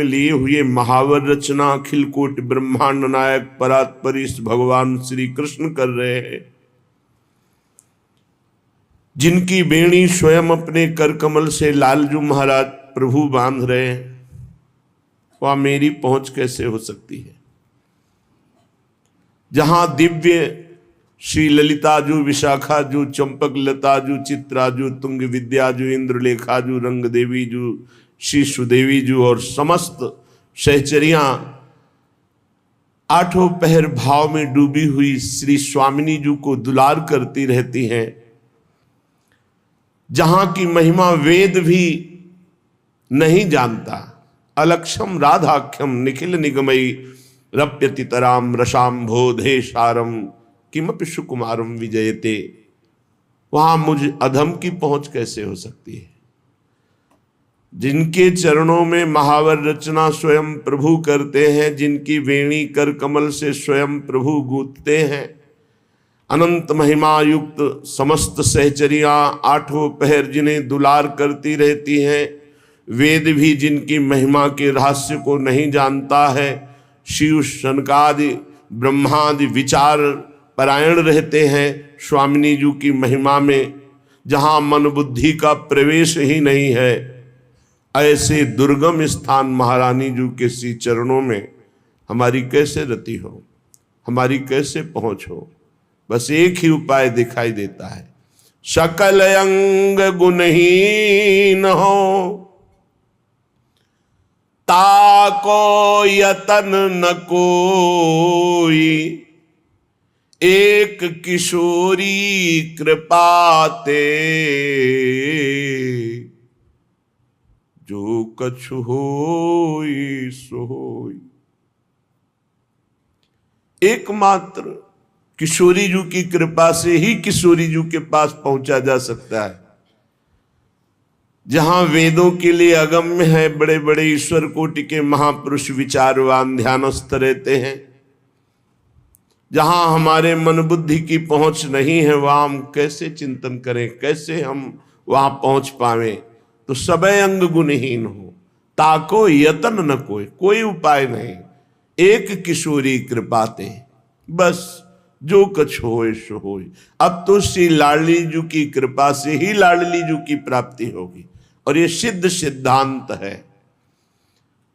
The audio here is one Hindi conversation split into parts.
लिए हुए महावर रचना अखिल कोटि ब्रह्मांड नायक परात्परीश भगवान श्री कृष्ण कर रहे हैं, जिनकी बेणी स्वयं अपने कर कमल से लालजू महाराज प्रभु बांध रहे हैं, वहां मेरी पहुंच कैसे हो सकती है। जहां दिव्य श्री ललिताजू, विशाखाजू, चंपक लताजू, चित्राजू, तुंग विद्याजू, इंद्रलेखाजू, रंग देवीजू, श्री सुदेवी जू और समस्त सहचरियां आठों पहर भाव में डूबी हुई श्री स्वामिनी जू को दुलार करती रहती हैं, जहां की महिमा वेद भी नहीं जानता। अलक्षम राधाख्यम निखिल निगमयी रप्यतितराम रसाम बोधे सारम किमपि सुकुमारम विजयते। वहां मुझ अधम की पहुंच कैसे हो सकती है। जिनके चरणों में महावर रचना स्वयं प्रभु करते हैं, जिनकी वेणी कर कमल से स्वयं प्रभु गूंथते हैं, अनंत महिमा युक्त समस्त सहचरियां आठों पहर जिन्हें दुलार करती रहती हैं, वेद भी जिनकी महिमा के रहस्य को नहीं जानता है, शिव शनकादि ब्रह्मादि विचार परायण रहते हैं स्वामिनी जू की महिमा में, जहां मन बुद्धि का प्रवेश ही नहीं है। ऐसे दुर्गम स्थान महारानी जू के श्री चरणों में हमारी कैसे रति हो, हमारी कैसे पहुंच हो। बस एक ही उपाय दिखाई देता है, सकल अंग गुणहीन हो, ताको यतन न कोई, एक किशोरी कृपाते, जो कछु होई सो होई। एकमात्र किशोरी जू की कृपा से ही किशोरी जू के पास पहुंचा जा सकता है। जहां वेदों के लिए अगम्य है, बड़े बड़े ईश्वर कोटि के महापुरुष विचारवान ध्यानस्थ रहते हैं, जहां हमारे मन बुद्धि की पहुंच नहीं है, वहां हम कैसे चिंतन करें, कैसे हम वहां पहुंच पावे। तो सबे अंग गुणहीन हो, ताको यतन न कोई, कोई उपाय नहीं, एक किशोरी कृपाते, बस जो कछ होए सो होए। अब तो श्री लाडली जू की कृपा से ही लाडली जू की प्राप्ति होगी, और ये सिद्ध सिद्धांत है।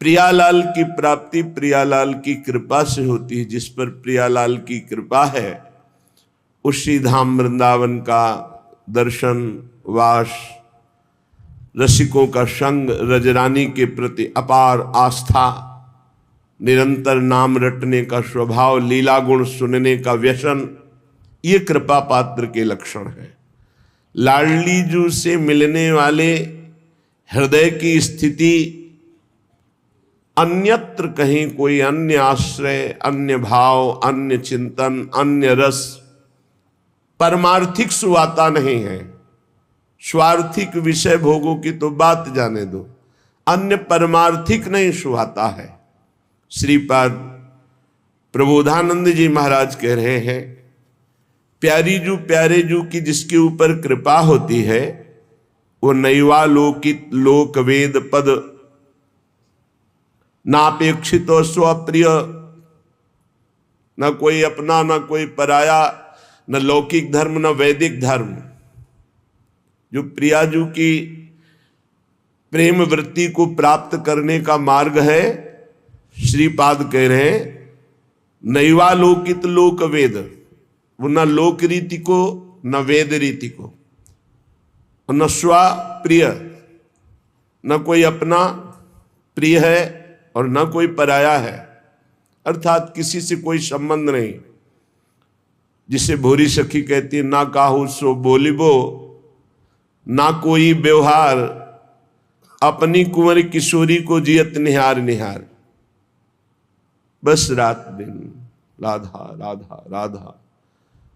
प्रियालाल की प्राप्ति प्रियालाल की कृपा से होती है। जिस पर प्रियालाल की कृपा है, उसी धाम वृंदावन का दर्शन, वास, रसिकों का संग, रजरानी के प्रति अपार आस्था, निरंतर नाम रटने का स्वभाव, लीला गुण सुनने का व्यसन, ये कृपा पात्र के लक्षण है। लाडली जू से मिलने वाले हृदय की स्थिति अन्यत्र कहीं कोई अन्य आश्रय, अन्य भाव, अन्य चिंतन, अन्य रस, परमार्थिक सुवाता नहीं है। स्वार्थिक विषय भोगों की तो बात जाने दो, अन्य परमार्थिक नहीं सुहाता है। श्रीपाद प्रबोधानंद जी महाराज कह रहे हैं, प्यारी जू प्यारे जू की जिसके ऊपर कृपा होती है, वो नैवा लोकित लोक वेद पद नापेक्षित और स्वप्रिय, न कोई अपना न कोई पराया, न लौकिक धर्म न वैदिक धर्म। जो प्रियाजू की प्रेम वृत्ति को प्राप्त करने का मार्ग है, श्रीपाद कह रहे हैं, नैवा लोकित लोक वेद, वो न लोक रीति को न वेद रीति को, न स्वा प्रिय, न कोई अपना प्रिय है और न कोई पराया है, अर्थात किसी से कोई संबंध नहीं। जिसे भोरी सखी कहती है, ना काहू सो बोलिबो, ना कोई व्यवहार, अपनी कुंवर किशोरी को जियत निहार निहार। बस रात दिन राधा राधा राधा,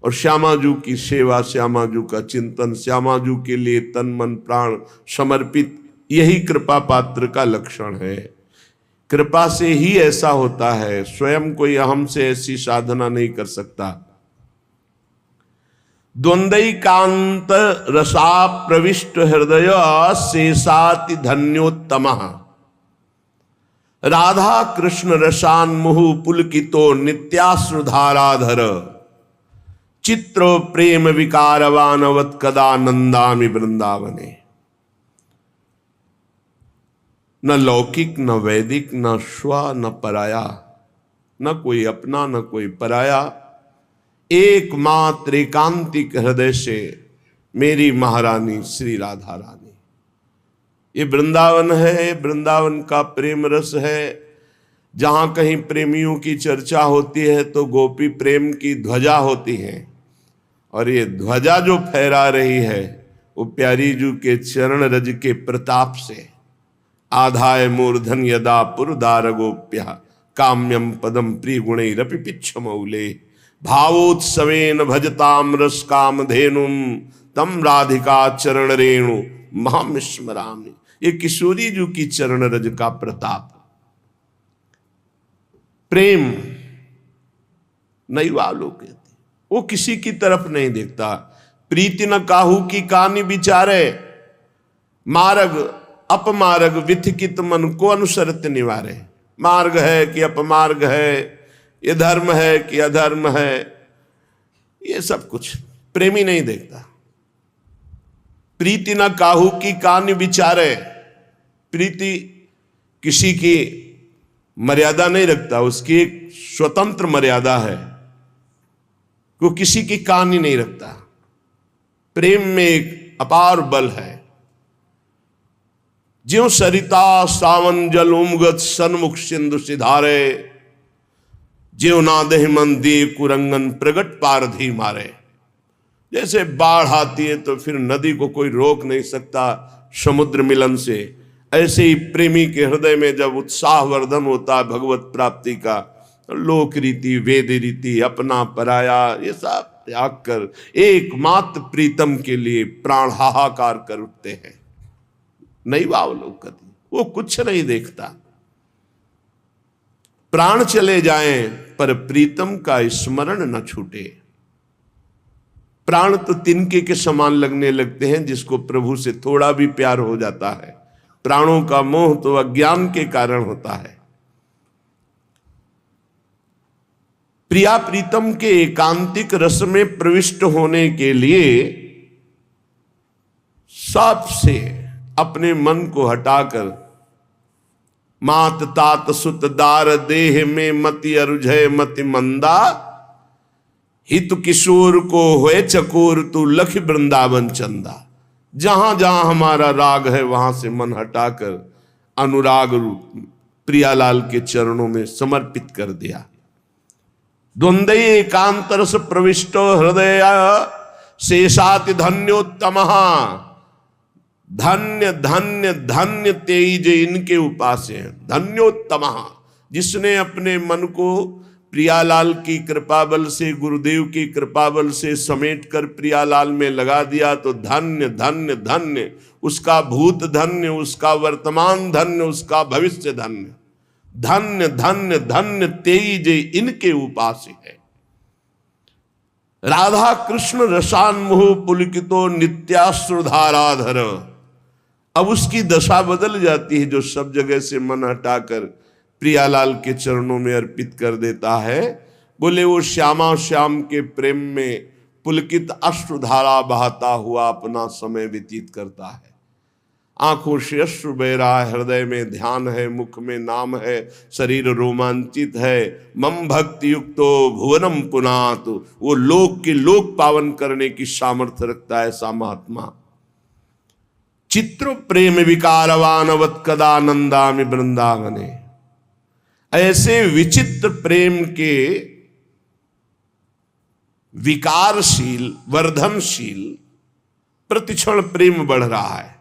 और श्यामाजू की सेवा, श्यामाजू का चिंतन, श्यामाजू के लिए तन मन प्राण समर्पित, यही कृपा पात्र का लक्षण है। कृपा से ही ऐसा होता है, स्वयं कोई अहम से ऐसी साधना नहीं कर सकता। द्वंद्वैकांत रसा प्रविष्ट हृदय शेषाति धन्योत्तम, राधा कृष्ण रसान मुहु पुलकितो नित्याश्रुधाराधर चित्र प्रेम विकारवानवत कदा नंदामि वृंदावने। न लौकिक न वैदिक न स्व न पराया, न कोई अपना न कोई पराया, एकमात्र एकांतिक हृदय से मेरी महारानी श्री राधा रानी। ये वृंदावन है, वृंदावन का प्रेम रस है। जहां कहीं प्रेमियों की चर्चा होती है तो गोपी प्रेम की ध्वजा होती है, और ये ध्वजा जो फहरा रही है वो प्यारी जू के चरण रज के प्रताप से। आधाय मूर्धन यदा पुरदार गोप्या काम्यम पदम प्रिय गुणैरपि पिच्छमौले भावोत्सवेन भजताम रस कामधेनुम तम राधिका चरण रेणु महामिस्मरामि। ये किशोरी जू की चरण रज का प्रताप। प्रेम नहीं वालों कहते, वो किसी की तरफ नहीं देखता। प्रीति न काहू की कानी विचारे, मार्ग अपमार्ग विथिकित मन को अनुसरत निवारे। मार्ग है कि अपमार्ग है, ये धर्म है कि अधर्म है, ये सब कुछ प्रेमी नहीं देखता। प्रीति न काहू की कान विचारे, प्रीति किसी की मर्यादा नहीं रखता, उसकी एक स्वतंत्र मर्यादा है, वो किसी की कान ही नहीं रखता। प्रेम में एक अपार बल है। ज्यों सरिता सावन जल उमगत सन्मुख सिंधु सिधारे, ज्यों नादह मंदी कुरंगन प्रगट पारधी मारे। जैसे बाढ़ आती है तो फिर नदी को कोई रोक नहीं सकता समुद्र मिलन से, ऐसे ही प्रेमी के हृदय में जब उत्साह वर्धन होता है भगवत प्राप्ति का, लोक रीति वेद रीति अपना पराया ये सब त्याग कर एकमात्र प्रीतम के लिए प्राण हाहाकार कर उठते हैं। नहीं वावलोकति, वो कुछ नहीं देखता। प्राण चले जाएं पर प्रीतम का स्मरण न छूटे। प्राण तो तिनके के समान लगने लगते हैं जिसको प्रभु से थोड़ा भी प्यार हो जाता है। प्राणों का मोह तो अज्ञान के कारण होता है। प्रिया प्रीतम के एकांतिक रस में प्रविष्ट होने के लिए सबसे अपने मन को हटाकर मात तात सुत दार देह में मति अरुझय मति मंदा, हित किशोर को होए चकोर तू लख वृंदावन चंदा। जहां जहां हमारा राग है वहां से मन हटाकर अनुराग रूप प्रियालाल के चरणों में समर्पित कर दिया। द्वंद्व एकांत रस प्रविष्टो हृदय शेषाति धन्योत्तम। धन्य धन्य धन्य तेज इनके उपास्य हैं। धन्योत्तम, जिसने अपने मन को प्रियालाल की कृपा बल से गुरुदेव की कृपा बल से समेट कर प्रियालाल में लगा दिया तो धन्य धन्य धन्य, उसका भूत धन्य, उसका वर्तमान धन्य, उसका भविष्य धन्य। धन्य धन्य धन्य तेज इनके उपास्य है। राधा कृष्ण रसान्मुह पुलकितो नित्याश्रुधाराधर। अब उसकी दशा बदल जाती है जो सब जगह से मन हटाकर प्रियालाल के चरणों में अर्पित कर देता है। बोले वो श्यामा श्याम के प्रेम में पुलकित अश्रुधारा बहाता हुआ अपना समय व्यतीत करता है। आंखों से अश्रु बह रहा है, हृदय में ध्यान है, मुख में नाम है, शरीर रोमांचित है। मम भक्ति युक्तो भुवनम पुनातु, वो लोक के लोक पावन करने की सामर्थ्य रखता है ऐसा महात्मा। चित्र प्रेम विकारवानवत कदा नंदामि वृंदावने। ऐसे विचित्र प्रेम के विकारशील वर्धनशील प्रतिक्षण प्रेम बढ़ रहा है,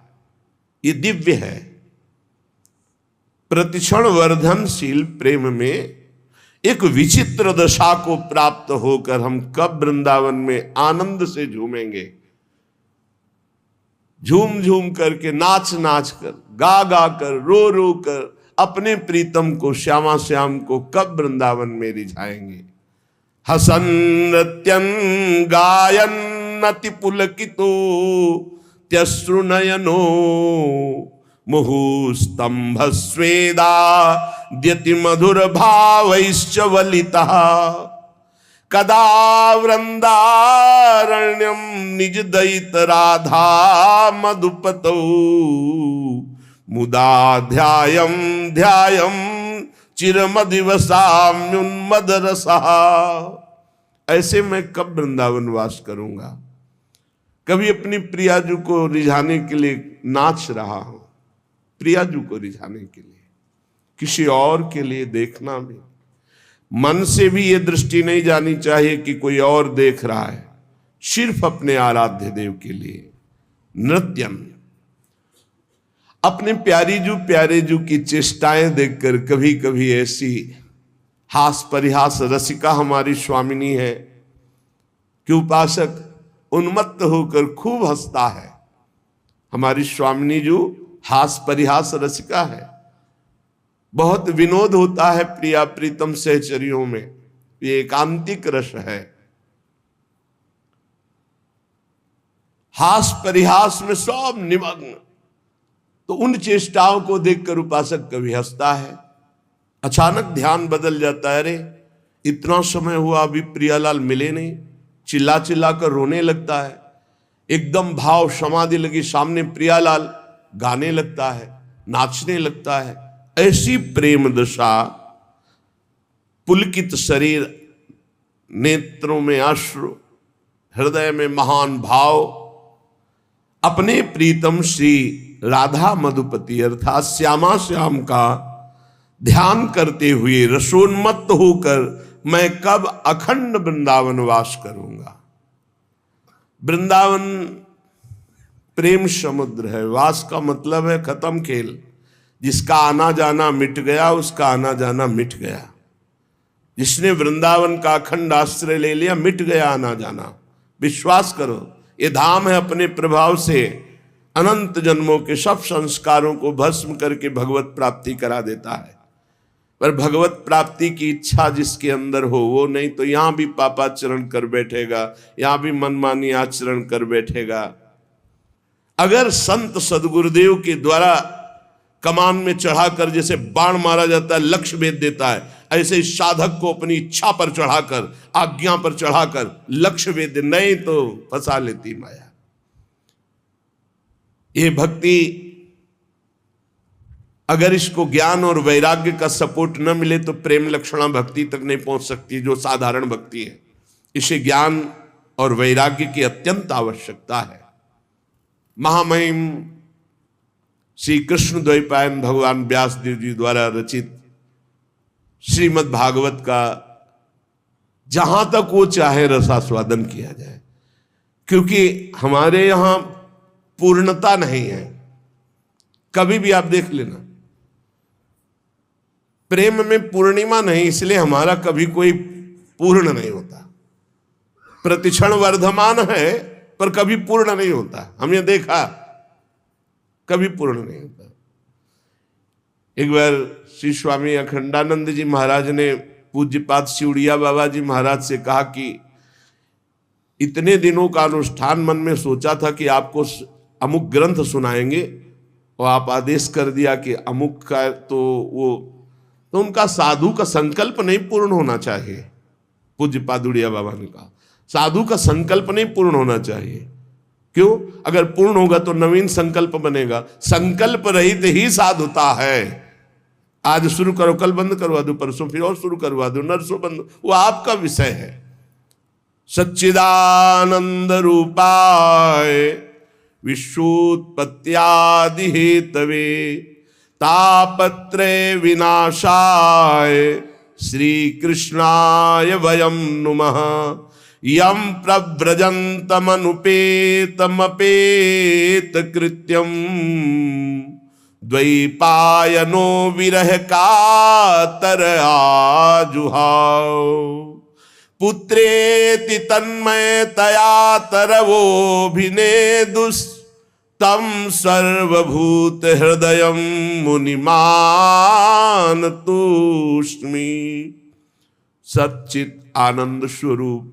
ये दिव्य है। प्रतिक्षण वर्धनशील प्रेम में एक विचित्र दशा को प्राप्त होकर हम कब वृंदावन में आनंद से झूमेंगे। झूम झूम करके, नाच नाच कर, गा गा कर, रो रो कर अपने प्रीतम को श्यामा श्याम को कब वृंदावन में रिझाएंगे। हसन नृत्यन गायन अति पुलकितो त्यश्रुनयनो मुहुस्तंभ स्वेदा द्यति मधुर भावैश्च वलितः कदा वृंदारण्यम निज दयित राधा मधुपतौ मुदा ध्यायम ध्यायम चिरमदिवसाम्युन्मद रसः। ऐसे मैं कब वृंदावन वास करूंगा। कभी अपनी प्रियाजू को रिझाने के लिए नाच रहा हूं, प्रियाजू को रिझाने के लिए, किसी और के लिए देखना भी, मन से भी ये दृष्टि नहीं जानी चाहिए कि कोई और देख रहा है, सिर्फ अपने आराध्य देव के लिए नृत्यम। अपने प्यारे जू की चेष्टाएं देखकर कभी कभी ऐसी हास परिहास रसिका हमारी स्वामिनी है कि उपासक उन्मत्त होकर खूब हंसता है। हमारी स्वामिनी जो हास परिहास रसिका है, बहुत विनोद होता है प्रिया प्रीतम सहचरियों में, ये एकांतिक रस है। हास परिहास में सब निमग्न, तो उन चेष्टाओं को देखकर उपासक कभी हंसता है। अचानक ध्यान बदल जाता है, अरे इतना समय हुआ अभी प्रियालाल मिले नहीं, चिल्ला चिल्ला कर रोने लगता है। एकदम भाव समाधि लगी, सामने प्रियालाल गाने लगता है, नाचने लगता है। ऐसी प्रेम दशा, पुलकित शरीर, नेत्रों में अश्रु, हृदय में महान भाव, अपने प्रीतम श्री राधा मधुपति अर्थात श्यामा श्याम का ध्यान करते हुए रसोन्मत्त होकर मैं कब अखंड वृंदावन वास करूंगा। वृंदावन प्रेम समुद्र है, वास का मतलब है खत्म खेल। जिसका आना जाना मिट गया, उसका आना जाना मिट गया। जिसने वृंदावन का अखंड आश्रय ले लिया, मिट गया आना जाना। विश्वास करो, ये धाम है अपने प्रभाव से अनंत जन्मों के सब संस्कारों को भस्म करके भगवत प्राप्ति करा देता है। पर भगवत प्राप्ति की इच्छा जिसके अंदर हो, वो नहीं तो यहां भी पापाचरण कर बैठेगा, यहां भी मनमानी आचरण कर बैठेगा। अगर संत सदगुरुदेव के द्वारा कमान में चढ़ाकर जैसे बाण मारा जाता है, लक्ष्य भेद देता है, ऐसे साधक को अपनी इच्छा पर चढ़ाकर, आज्ञा पर चढ़ाकर लक्ष्य भेद दे, नहीं तो फंसा लेती माया। ये भक्ति अगर इसको ज्ञान और वैराग्य का सपोर्ट न मिले तो प्रेम लक्षणा भक्ति तक नहीं पहुंच सकती, जो साधारण भक्ति है। इसे ज्ञान और वैराग्य की अत्यंत आवश्यकता है। महामहिम श्री कृष्ण द्वैपायन भगवान व्यासदेव जी द्वारा रचित श्रीमद् भागवत का जहां तक वो चाहे रसास्वादन किया जाए, क्योंकि हमारे यहां पूर्णता नहीं है। कभी भी आप देख लेना, प्रेम में पूर्णिमा नहीं, इसलिए हमारा कभी कोई पूर्ण नहीं होता। प्रतिक्षण वर्धमान है पर कभी पूर्ण नहीं होता। हमने देखा, कभी पूर्ण नहीं होता। एक बार श्री स्वामी अखंडानंद जी महाराज ने पूज्यपाद शिवड़िया बाबा जी महाराज से कहा कि इतने दिनों का अनुष्ठान मन में सोचा था कि आपको अमुक ग्रंथ सुनाएंगे, और आप आदेश कर दिया कि अमुक का, तो उनका साधु का संकल्प नहीं पूर्ण होना चाहिए। पूज्यपाद उड़िया बाबा ने कहा साधु का संकल्प नहीं पूर्ण होना चाहिए। क्यों? अगर पूर्ण होगा तो नवीन संकल्प बनेगा। संकल्प रहित ही साधुता है। आज शुरू करो, कल बंद करवा दो, परसों फिर और शुरू करवा दो, नरसों बंद, वो आपका विषय है। सच्चिदानंद रूपाय विश्वोत्पत्त्यादि हेतवे तापत्रय विनाशाय श्री कृष्णाय वयं नुमः। यम प्रव्रजन्तमनुपेतमपेत कृत्यम द्वैपायनो विरह कातर आजुहाव। पुत्रेति तन्मयतया तरवोभिनेदुस्तम सर्वभूत हृदयं मुनिमान तूष्मी। सच्चित आनंद स्वरूप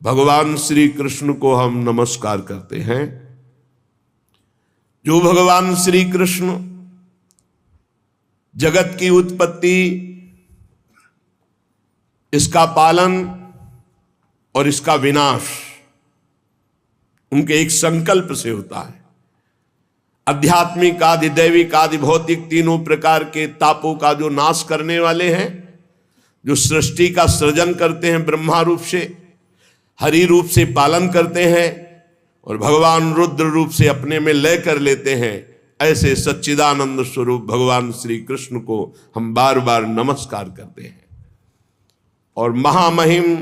भगवान श्री कृष्ण को हम नमस्कार करते हैं। जो भगवान श्री कृष्ण जगत की उत्पत्ति, इसका पालन और इसका विनाश उनके एक संकल्प से होता है। आध्यात्मिक, आदि दैविक, आदि भौतिक तीनों प्रकार के तापों का जो नाश करने वाले हैं, जो सृष्टि का सृजन करते हैं, ब्रह्मा रूप से, हरि रूप से पालन करते हैं और भगवान रुद्र रूप से अपने में लय कर लेते हैं, ऐसे सच्चिदानंद स्वरूप भगवान श्री कृष्ण को हम बार बार नमस्कार करते हैं। और महामहिम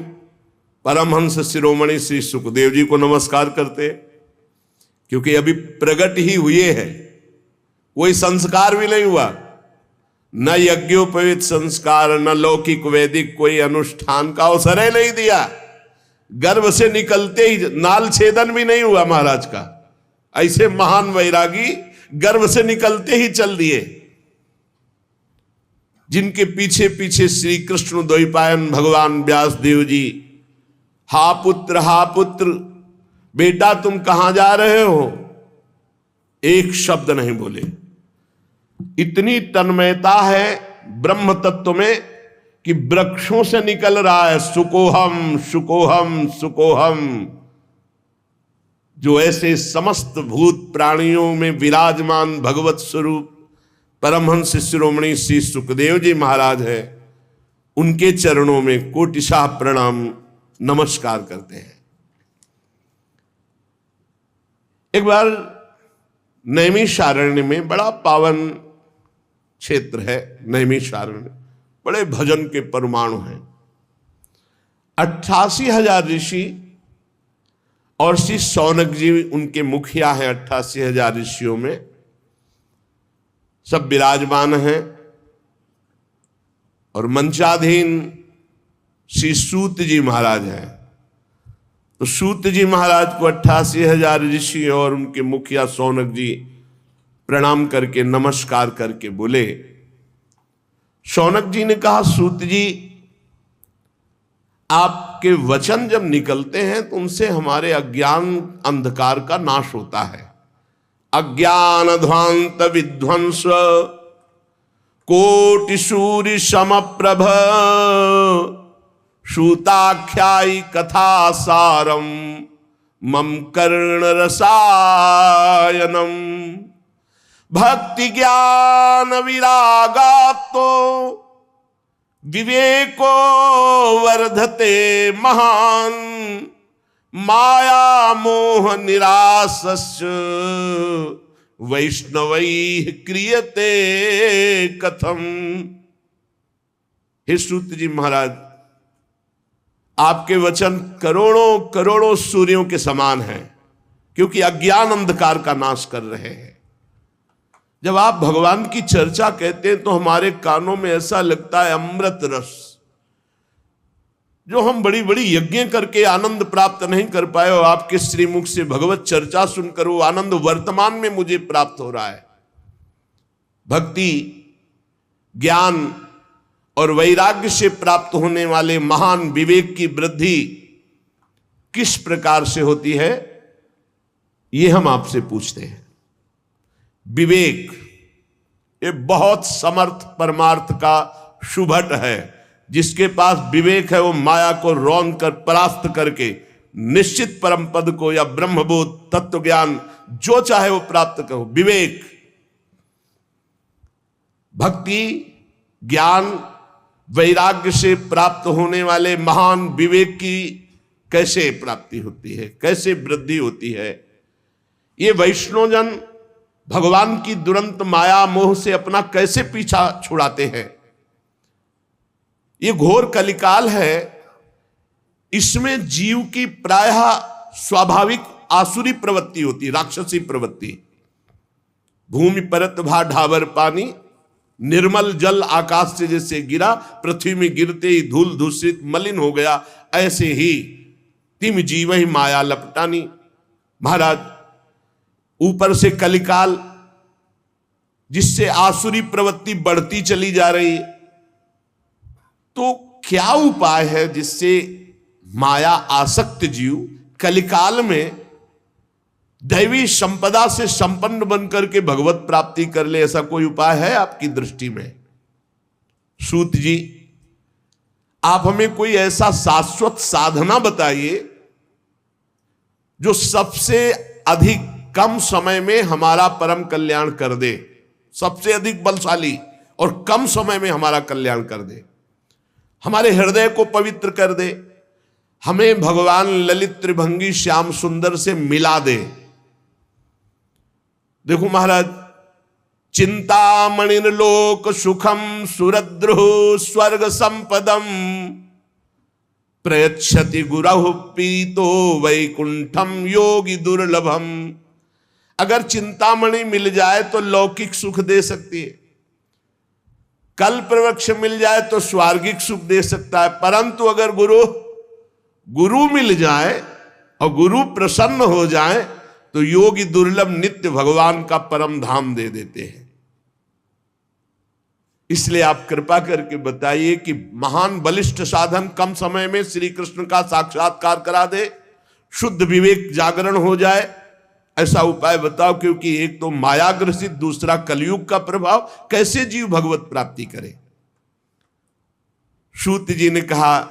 परमहंस शिरोमणि श्री सुखदेव जी को नमस्कार करते, क्योंकि अभी प्रकट ही हुए हैं, कोई संस्कार भी नहीं हुआ, न यज्ञोपवीत संस्कार, न लौकिक वैदिक कोई अनुष्ठान का अवसर ही नहीं दिया। गर्भ से निकलते ही नाल छेदन भी नहीं हुआ महाराज का। ऐसे महान वैरागी गर्भ से निकलते ही चल दिए, जिनके पीछे पीछे श्री कृष्ण द्वैपायन भगवान व्यास देव जी, हा पुत्र बेटा तुम कहां जा रहे हो, एक शब्द नहीं बोले। इतनी तन्मयता है ब्रह्म तत्व में कि वृक्षों से निकल रहा है सुकोहम सुकोहम सुकोहम। जो ऐसे समस्त भूत प्राणियों में विराजमान भगवत स्वरूप परमहंस शिरोमणि श्री सुखदेव जी महाराज है, उनके चरणों में कोटिशाह प्रणाम नमस्कार करते हैं। एक बार नैमिषारण्य में, बड़ा पावन क्षेत्र है नैमिषारण्य, बड़े भजन के परमाणु हैं। 88,000 ऋषि और श्री शौनक जी उनके मुखिया हैं। 88,000 ऋषियों में सब विराजमान हैं और मंचाधीन श्री सूत जी महाराज हैं। तो सूत जी महाराज को 88,000 ऋषि और उनके मुखिया शौनक जी प्रणाम करके नमस्कार करके बोले। शौनक जी ने कहा, सूत जी आपके वचन जब निकलते हैं तो उनसे हमारे अज्ञान अंधकार का नाश होता है। अज्ञान ध्वांत विध्वंस कोटि सूर्य समप्रभ सूताख्यायी कथा सारम मम कर्ण रसायनम भक्ति ज्ञान विरागातो विवेको वर्धते महान माया मोह निरासस्य वैष्णवैः क्रियते कथम। हे सूत जी महाराज, आपके वचन करोड़ों करोड़ों सूर्यों के समान हैं, क्योंकि अज्ञान अंधकार का नाश कर रहे हैं। जब आप भगवान की चर्चा कहते हैं तो हमारे कानों में ऐसा लगता है अमृत रस। जो हम बड़ी बड़ी यज्ञ करके आनंद प्राप्त नहीं कर पाए, और आपके श्रीमुख से भगवत चर्चा सुनकर वो आनंद वर्तमान में मुझे प्राप्त हो रहा है। भक्ति, ज्ञान और वैराग्य से प्राप्त होने वाले महान विवेक की वृद्धि किस प्रकार से होती है, ये हम आपसे पूछते हैं। विवेक ये बहुत समर्थ परमार्थ का शुभट है। जिसके पास विवेक है वो माया को रौंद कर परास्त करके निश्चित परम पद को या ब्रह्मबोध तत्व ज्ञान जो चाहे वो प्राप्त करो। विवेक, भक्ति, ज्ञान, वैराग्य से प्राप्त होने वाले महान विवेक की कैसे प्राप्ति होती है, कैसे वृद्धि होती है, ये वैष्णवजन भगवान की दुरंत माया मोह से अपना कैसे पीछा छुड़ाते हैं। ये घोर कलिकाल है। इसमें जीव की प्रायः स्वाभाविक आसुरी प्रवृत्ति होती, राक्षसी प्रवृत्ति। भूमि परत भा ढाबर पानी, निर्मल जल आकाश से जैसे गिरा, पृथ्वी में गिरते ही धूल दूषित मलिन हो गया, ऐसे ही तिम जीव ही माया लपटानी। महाराज, ऊपर से कलिकाल जिससे आसुरी प्रवृत्ति बढ़ती चली जा रही, तो क्या उपाय है जिससे माया आसक्त जीव कलिकाल में दैवी संपदा से संपन्न बनकर के भगवत प्राप्ति कर ले? ऐसा कोई उपाय है आपकी दृष्टि में? सूत जी, आप हमें कोई ऐसा शाश्वत साधना बताइए जो सबसे अधिक कम समय में हमारा परम कल्याण कर दे, सबसे अधिक बलशाली और कम समय में हमारा कल्याण कर दे, हमारे हृदय को पवित्र कर दे, हमें भगवान ललित त्रिभंगी श्याम सुंदर से मिला दे। देखो महाराज, चिंतामणिन लोक सुखम सुरद्रुः स्वर्ग संपदम प्रयच्छति गुरहु पीतो वैकुंठम योगी दुर्लभम। अगर चिंतामणि मिल जाए तो लौकिक सुख दे सकती है, कल्प वृक्ष मिल जाए तो स्वर्गिक सुख दे सकता है, परंतु अगर गुरु मिल जाए और गुरु प्रसन्न हो जाए तो योगी दुर्लभ नित्य भगवान का परम धाम दे देते हैं। इसलिए आप कृपा करके बताइए कि महान बलिष्ठ साधन कम समय में श्री कृष्ण का साक्षात्कार करा दे, शुद्ध विवेक जागरण हो जाए, ऐसा उपाय बताओ। क्योंकि एक तो माया ग्रसित, दूसरा कलयुग का प्रभाव, कैसे जीव भगवत प्राप्ति करे। सूत जी ने कहा,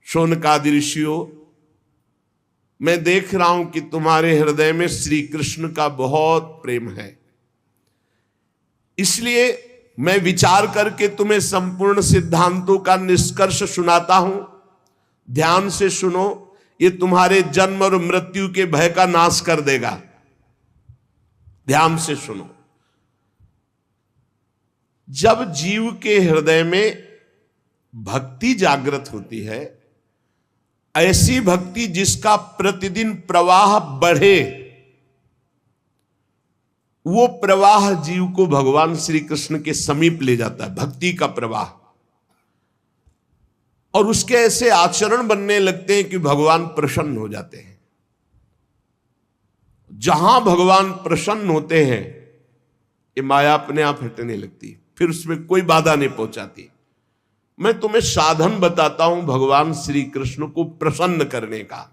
शौनकादि ऋषियों, मैं देख रहा हूं कि तुम्हारे हृदय में श्री कृष्ण का बहुत प्रेम है, इसलिए मैं विचार करके तुम्हें संपूर्ण सिद्धांतों का निष्कर्ष सुनाता हूं। ध्यान से सुनो, ये तुम्हारे जन्म और मृत्यु के भय का नाश कर देगा। ध्यान से सुनो। जब जीव के हृदय में भक्ति जागृत होती है, ऐसी भक्ति जिसका प्रतिदिन प्रवाह बढ़े, वो प्रवाह जीव को भगवान श्री कृष्ण के समीप ले जाता है, भक्ति का प्रवाह। और उसके ऐसे आचरण बनने लगते हैं कि भगवान प्रसन्न हो जाते हैं। जहां भगवान प्रसन्न होते हैं, ये माया अपने आप हटने लगती, फिर उसमें कोई बाधा नहीं पहुंचाती। मैं तुम्हें साधन बताता हूं भगवान श्री कृष्ण को प्रसन्न करने का,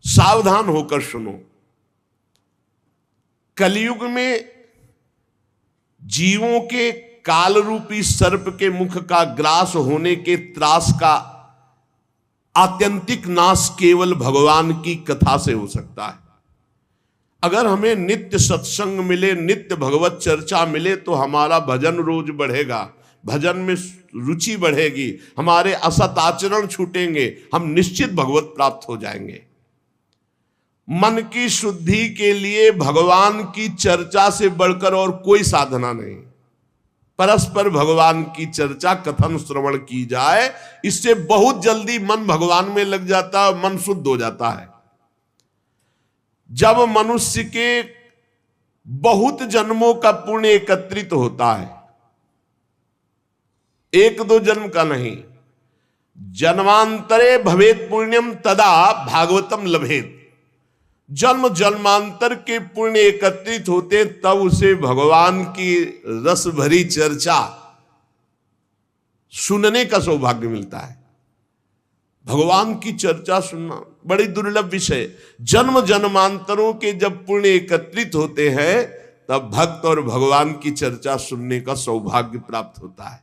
सावधान होकर सुनो। कलयुग में जीवों के काल रूपी सर्प के मुख का ग्रास होने के त्रास का आत्यंतिक नाश केवल भगवान की कथा से हो सकता है। अगर हमें नित्य सत्संग मिले, नित्य भगवत चर्चा मिले, तो हमारा भजन रोज बढ़ेगा, भजन में रुचि बढ़ेगी, हमारे असत आचरण छूटेंगे, हम निश्चित भगवत प्राप्त हो जाएंगे। मन की शुद्धि के लिए भगवान की चर्चा से बढ़कर और कोई साधना नहीं। परस्पर भगवान की चर्चा, कथन श्रवण की जाए, इससे बहुत जल्दी मन भगवान में लग जाता है, मन शुद्ध हो जाता है। जब मनुष्य के बहुत जन्मों का पुण्य एकत्रित होता है, एक दो जन्म का नहीं, जन्मांतरे भवेत पुण्यम तदा भागवतम लभेत। जन्म जन्मांतर के पुण्य एकत्रित होते, तब उसे भगवान की रस भरी चर्चा सुनने का सौभाग्य मिलता है। भगवान की चर्चा सुनना बड़ी दुर्लभ विषय। जन्म जन्मांतरों के जब पुण्य एकत्रित होते हैं, तब भक्त और भगवान की चर्चा सुनने का सौभाग्य प्राप्त होता है।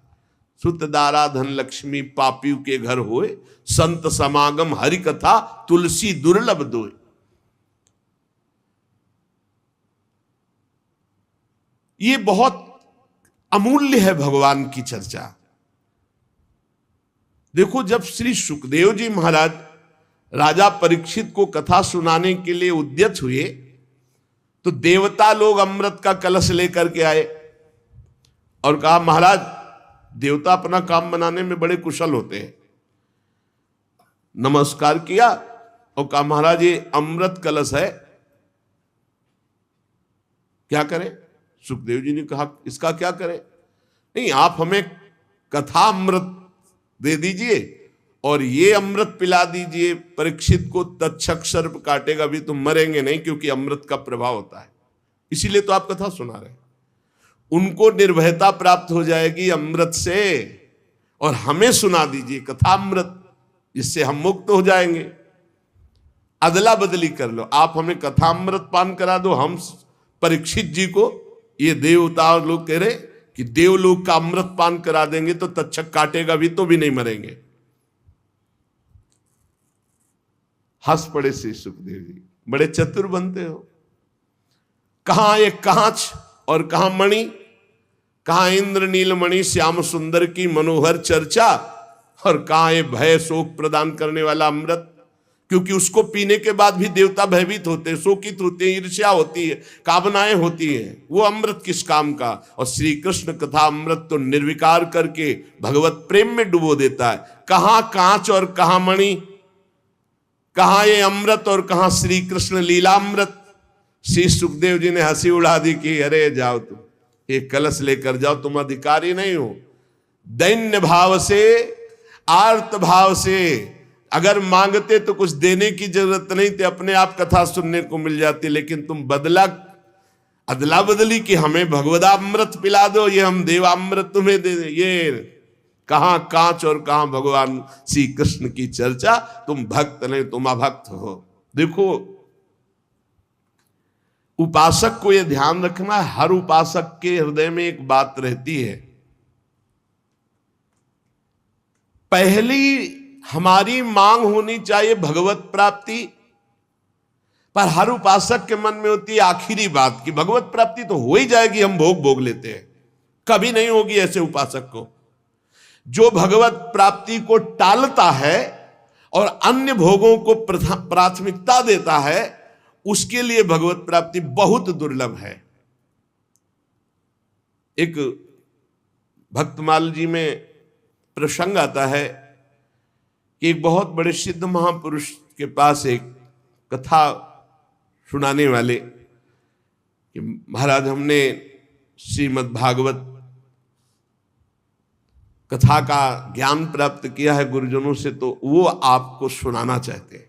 सुत दारा धन लक्ष्मी पापियों के घर होए, संत समागम हरि कथा तुलसी दुर्लभ दोय। ये बहुत अमूल्य है भगवान की चर्चा। देखो, जब श्री सुखदेव जी महाराज राजा परीक्षित को कथा सुनाने के लिए उद्यत हुए, तो देवता लोग अमृत का कलश लेकर के आए और कहा, महाराज, देवता अपना काम बनाने में बड़े कुशल होते हैं। नमस्कार किया और कहा, महाराज, ये अमृत कलश है, क्या करें? सुखदेव जी ने कहा, इसका क्या करें? नहीं, आप हमें कथा अमृत दे दीजिए और ये अमृत पिला दीजिए। परीक्षित को तक्षक सर्प काटेगा भी, तुम मरेंगे नहीं, क्योंकि अमृत का प्रभाव होता है। इसीलिए तो आप कथा सुना रहे हैं। उनको निर्भयता प्राप्त हो जाएगी अमृत से, और हमें सुना दीजिए कथा अमृत, जिससे हम मुक्त हो जाएंगे। अदला बदली कर लो, आप हमें कथा अमृत पान करा दो, हम परीक्षित जी को, ये देवता लोग कह रहे कि देवलोक का अमृत पान करा देंगे तो तक्षक काटेगा भी तो भी नहीं मरेंगे। हंस पड़े श्री सुखदेव जी, बड़े चतुर बनते हो। कहां एक कांच और कहां मणि, कहां इंद्र नीलमणि श्याम सुंदर की मनोहर चर्चा, और कहां ये भय शोक प्रदान करने वाला अमृत, क्योंकि उसको पीने के बाद भी देवता भयभीत होते हैं, शोकित होते हैं, ईर्ष्या होती है, कामनाएं होती हैं। वो अमृत किस काम का। और श्री कृष्ण कथा अमृत तो निर्विकार करके भगवत प्रेम में डुबो देता है। कहां कांच और कहां मणि, कहां ये अमृत और कहां श्री कृष्ण लीलामृत। श्री सुखदेव जी ने हंसी उड़ा दी कि अरे जाओ तुम एक कलश लेकर जाओ, तुम अधिकारी नहीं हो। दैन्य भाव से, आर्त भाव से अगर मांगते तो कुछ देने की जरूरत नहीं थी, अपने आप कथा सुनने को मिल जाती। लेकिन तुम बदला, अदला बदली कि हमें भगवदामृत पिला दो, ये हम देवामृत तुम्हें दे दे। ये कहां कांच और कहां भगवान श्री कृष्ण की चर्चा। तुम भक्त नहीं, तुम अभक्त हो। देखो, उपासक को यह ध्यान रखना है, हर उपासक के हृदय में एक बात रहती है। पहली हमारी मांग होनी चाहिए भगवत प्राप्ति, पर हर उपासक के मन में होती है आखिरी बात कि भगवत प्राप्ति तो हो ही जाएगी, हम भोग भोग लेते हैं। कभी नहीं होगी ऐसे उपासक को। जो भगवत प्राप्ति को टालता है और अन्य भोगों को प्राथमिकता देता है, उसके लिए भगवत प्राप्ति बहुत दुर्लभ है। एक भक्तमाल जी में प्रसंग आता है कि एक बहुत बड़े सिद्ध महापुरुष के पास एक कथा सुनाने वाले कि महाराज, हमने श्रीमद् भागवत कथा का ज्ञान प्राप्त किया है गुरुजनों से, तो वो आपको सुनाना चाहते हैं।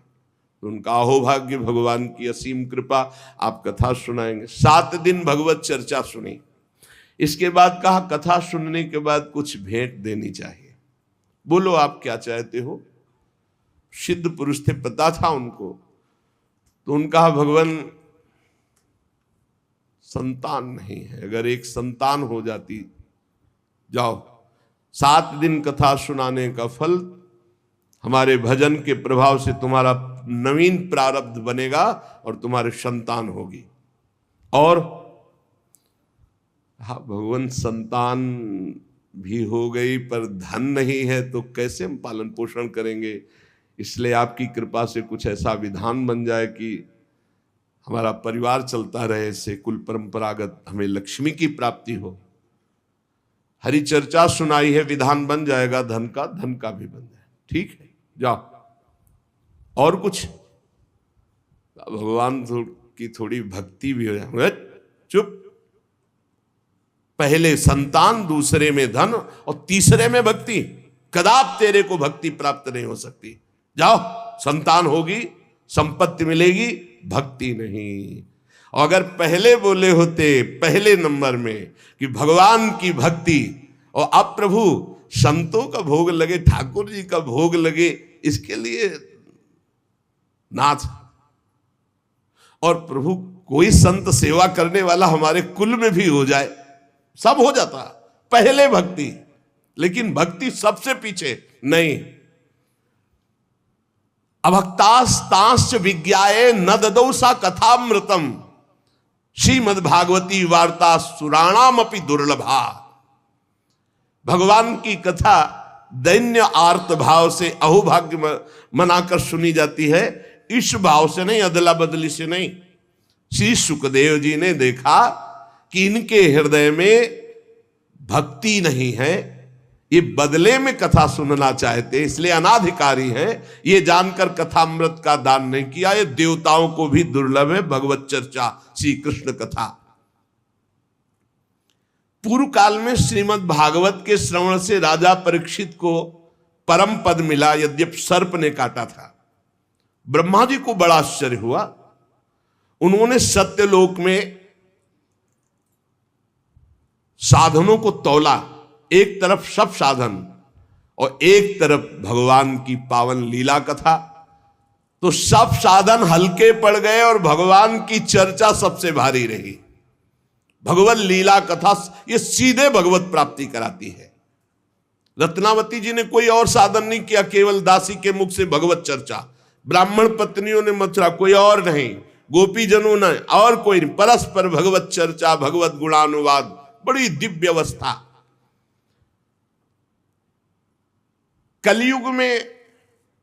तो उनका अहोभाग्य, भगवान की असीम कृपा, आप कथा सुनाएंगे। 7 दिन भगवत चर्चा सुनी। इसके बाद कहा कथा सुनने के बाद कुछ भेंट देनी चाहिए। बोलो आप क्या चाहते हो। सिद्ध पुरुष थे, पता था उनको। तो उनका भगवान संतान नहीं है, अगर एक संतान हो जाती, जाओ 7 दिन कथा सुनाने का फल हमारे भजन के प्रभाव से तुम्हारा नवीन प्रारब्ध बनेगा और तुम्हारे संतान होगी। और हाँ, भगवान संतान भी हो गई पर धन नहीं है तो कैसे हम पालन पोषण करेंगे। इसलिए आपकी कृपा से कुछ ऐसा विधान बन जाए कि हमारा परिवार चलता रहे, इससे कुल परंपरागत हमें लक्ष्मी की प्राप्ति हो। हरि चर्चा सुनाई है, विधान बन जाएगा धन का भी बन जाए। ठीक है, जाओ। और कुछ भगवान की थोड़ी भक्ति भी हो जाए। चुप, पहले संतान, दूसरे में धन और तीसरे में भक्ति। कदाप तेरे को भक्ति प्राप्त नहीं हो सकती। जाओ, संतान होगी, संपत्ति मिलेगी, भक्ति नहीं। और अगर पहले बोले होते पहले नंबर में कि भगवान की भक्ति, और अब प्रभु संतों का भोग लगे, ठाकुर जी का भोग लगे, इसके लिए नाथ, और प्रभु कोई संत सेवा करने वाला हमारे कुल में भी हो जाए, सब हो जाता। पहले भक्ति, लेकिन भक्ति सबसे पीछे नहीं। अभक्तास्तांश्च विज्ञाये न ददौ सा कथामृतम, श्रीमद्भागवती वार्ता सुराणामपि दुर्लभा। भगवान की कथा दैन्य आर्त भाव से, अहोभाग्य मनाकर सुनी जाती है, इस भाव से नहीं, अदला बदली से नहीं। श्री सुखदेव जी ने देखा कि इनके हृदय में भक्ति नहीं है, ये बदले में कथा सुनना चाहते, इसलिए अनाधिकारी है। ये जानकर कथामृत का दान नहीं किया। ये देवताओं को भी दुर्लभ है भगवत चर्चा, श्री कृष्ण कथा। पूर्व काल में श्रीमद् भागवत के श्रवण से राजा परीक्षित को परम पद मिला, यद्यप सर्प ने काटा था। ब्रह्मा जी को बड़ा आश्चर्य हुआ। उन्होंने सत्यलोक में साधनों को तौला, एक तरफ सब साधन और एक तरफ भगवान की पावन लीला कथा। तो सब साधन हल्के पड़ गए और भगवान की चर्चा सबसे भारी रही। भगवत लीला कथा ये सीधे भगवत प्राप्ति कराती है। रत्नावती जी ने कोई और साधन नहीं किया, केवल दासी के मुख से भगवत चर्चा। ब्राह्मण पत्नियों ने मथुरा, कोई और नहीं, गोपीजनों ने और कोई नहीं, परस्पर भगवत चर्चा, भगवत गुणानुवाद, बड़ी दिव्य अवस्था। कलयुग में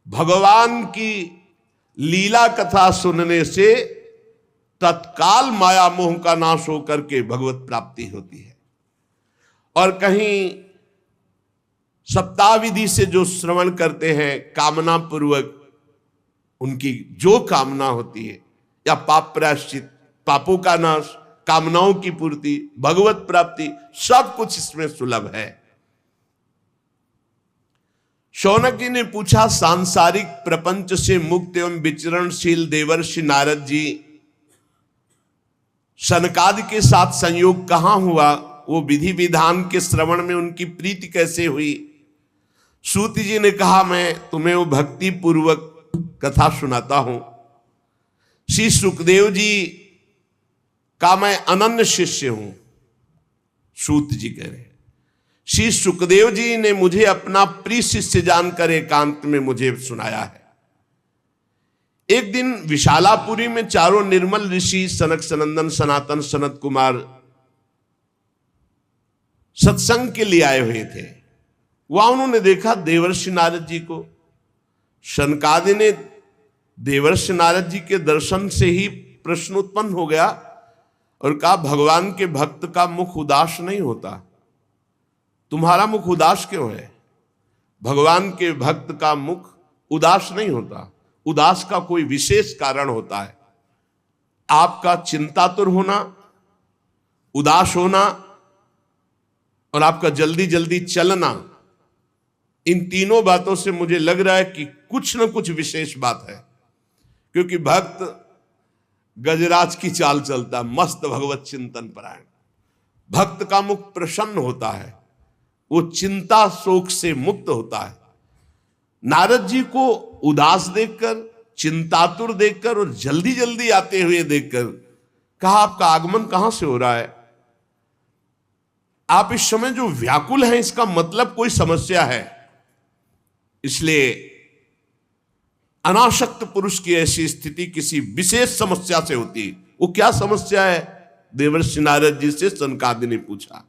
भगवान की लीला कथा सुनने से तत्काल माया मोह का नाश होकर के भगवत प्राप्ति होती है। और कहीं सप्ताह विधि से जो श्रवण करते हैं कामना पूर्वक, उनकी जो कामना होती है, या पाप प्रायश्चित, पापों का नाश, कामनाओं की पूर्ति, भगवत प्राप्ति, सब कुछ इसमें सुलभ है। शौनक जी ने पूछा, सांसारिक प्रपंच से मुक्त एवं विचरणशील देवर्षि नारद जी सनकादि के साथ संयोग कहां हुआ? वो विधि विधान के श्रवण में उनकी प्रीति कैसे हुई? सूत जी ने कहा, मैं तुम्हें वो भक्ति पूर्वक कथा सुनाता हूं। श्री सुखदेव जी का मैं अनन्य शिष्य हूं। सूत जी कह रहे, श्री सुखदेव जी ने मुझे अपना प्रिय शिष्य जानकर एकांत में मुझे सुनाया है। एक दिन विशालापुरी में चारों निर्मल ऋषि सनक सनंदन सनातन सनत कुमार सत्संग के लिए आए हुए थे। वहां उन्होंने देखा देवर्षि नारद जी को। शनकादि ने देवर्षि नारद जी के दर्शन से ही प्रश्न उत्पन्न हो गया और कहा, भगवान के भक्त का मुख उदास नहीं होता, तुम्हारा मुख उदास क्यों है? भगवान के भक्त का मुख उदास नहीं होता, उदास का कोई विशेष कारण होता है। आपका चिंतातुर होना, उदास होना और आपका जल्दी जल्दी चलना, इन तीनों बातों से मुझे लग रहा है कि कुछ न कुछ विशेष बात है। क्योंकि भक्त गजराज की चाल चलता, मस्त भगवत चिंतन परायण। भक्त का मुख प्रसन्न होता है, वो चिंता शोक से मुक्त होता है। नारद जी को उदास देखकर, चिंतातुर देखकर और जल्दी जल्दी आते हुए देखकर कहा, आपका आगमन कहां से हो रहा है? आप इस समय जो व्याकुल हैं, इसका मतलब कोई समस्या है। इसलिए अनासक्त पुरुष की ऐसी स्थिति किसी विशेष समस्या से होती है। वो क्या समस्या है? देवर्षि नारद जी से सनकादि ने पूछा।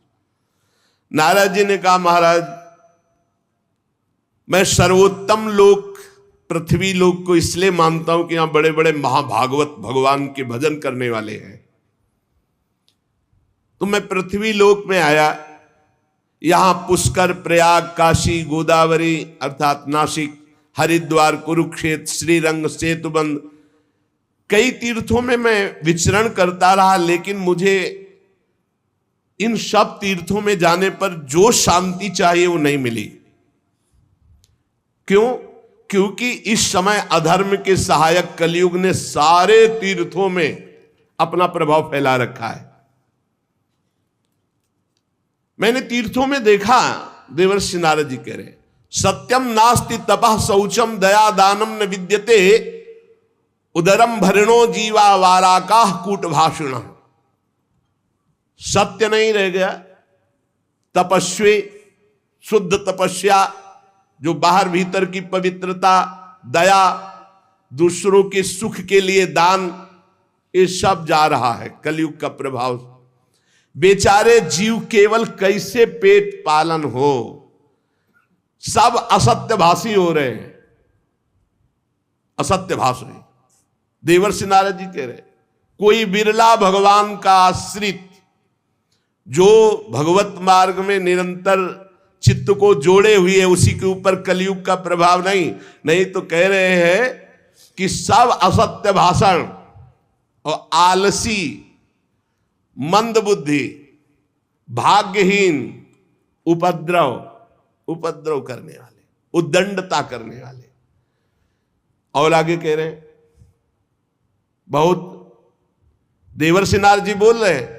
नारद जी ने कहा, महाराज, मैं सर्वोत्तम लोक पृथ्वी लोक को इसलिए मानता हूं कि यहां बड़े बड़े महाभागवत भगवान के भजन करने वाले हैं। तो मैं पृथ्वी लोक में आया, यहां पुष्कर, प्रयाग, काशी, गोदावरी अर्थात नासिक, हरिद्वार, कुरुक्षेत्र, श्रीरंग, सेतुबंद, कई तीर्थों में मैं विचरण करता रहा, लेकिन मुझे इन सब तीर्थों में जाने पर जो शांति चाहिए वो नहीं मिली। क्यों? क्योंकि इस समय अधर्म के सहायक कलयुग ने सारे तीर्थों में अपना प्रभाव फैला रखा है। मैंने तीर्थों में देखा, देवर्षि नारद जी कह रहे, सत्यम नास्ति तपः शौचम दया दानम न विद्यते उदरम भरणो जीवा वाराकाह कूट भाषण। सत्य नहीं रह गया, तपस्वी, शुद्ध तपस्या, जो बाहर भीतर की पवित्रता, दया, दूसरों के सुख के लिए दान, ये सब जा रहा है कलयुग का प्रभाव। बेचारे जीव केवल कैसे पेट पालन हो, सब असत्यभाषी हो रहे हैं, असत्यभाषी। देवर्षि नारद जी कह रहे, कोई बिरला भगवान का आश्रित जो भगवत मार्ग में निरंतर चित्त को जोड़े हुए है, उसी के ऊपर कलयुग का प्रभाव नहीं तो कह रहे हैं कि सब असत्य भाषण और आलसी, मंद बुद्धि, भाग्यहीन, उपद्रव करने वाले, उद्दंडता करने वाले। और आगे कह रहे हैं, बहुत देवर्षि नारद जी बोल रहे हैं,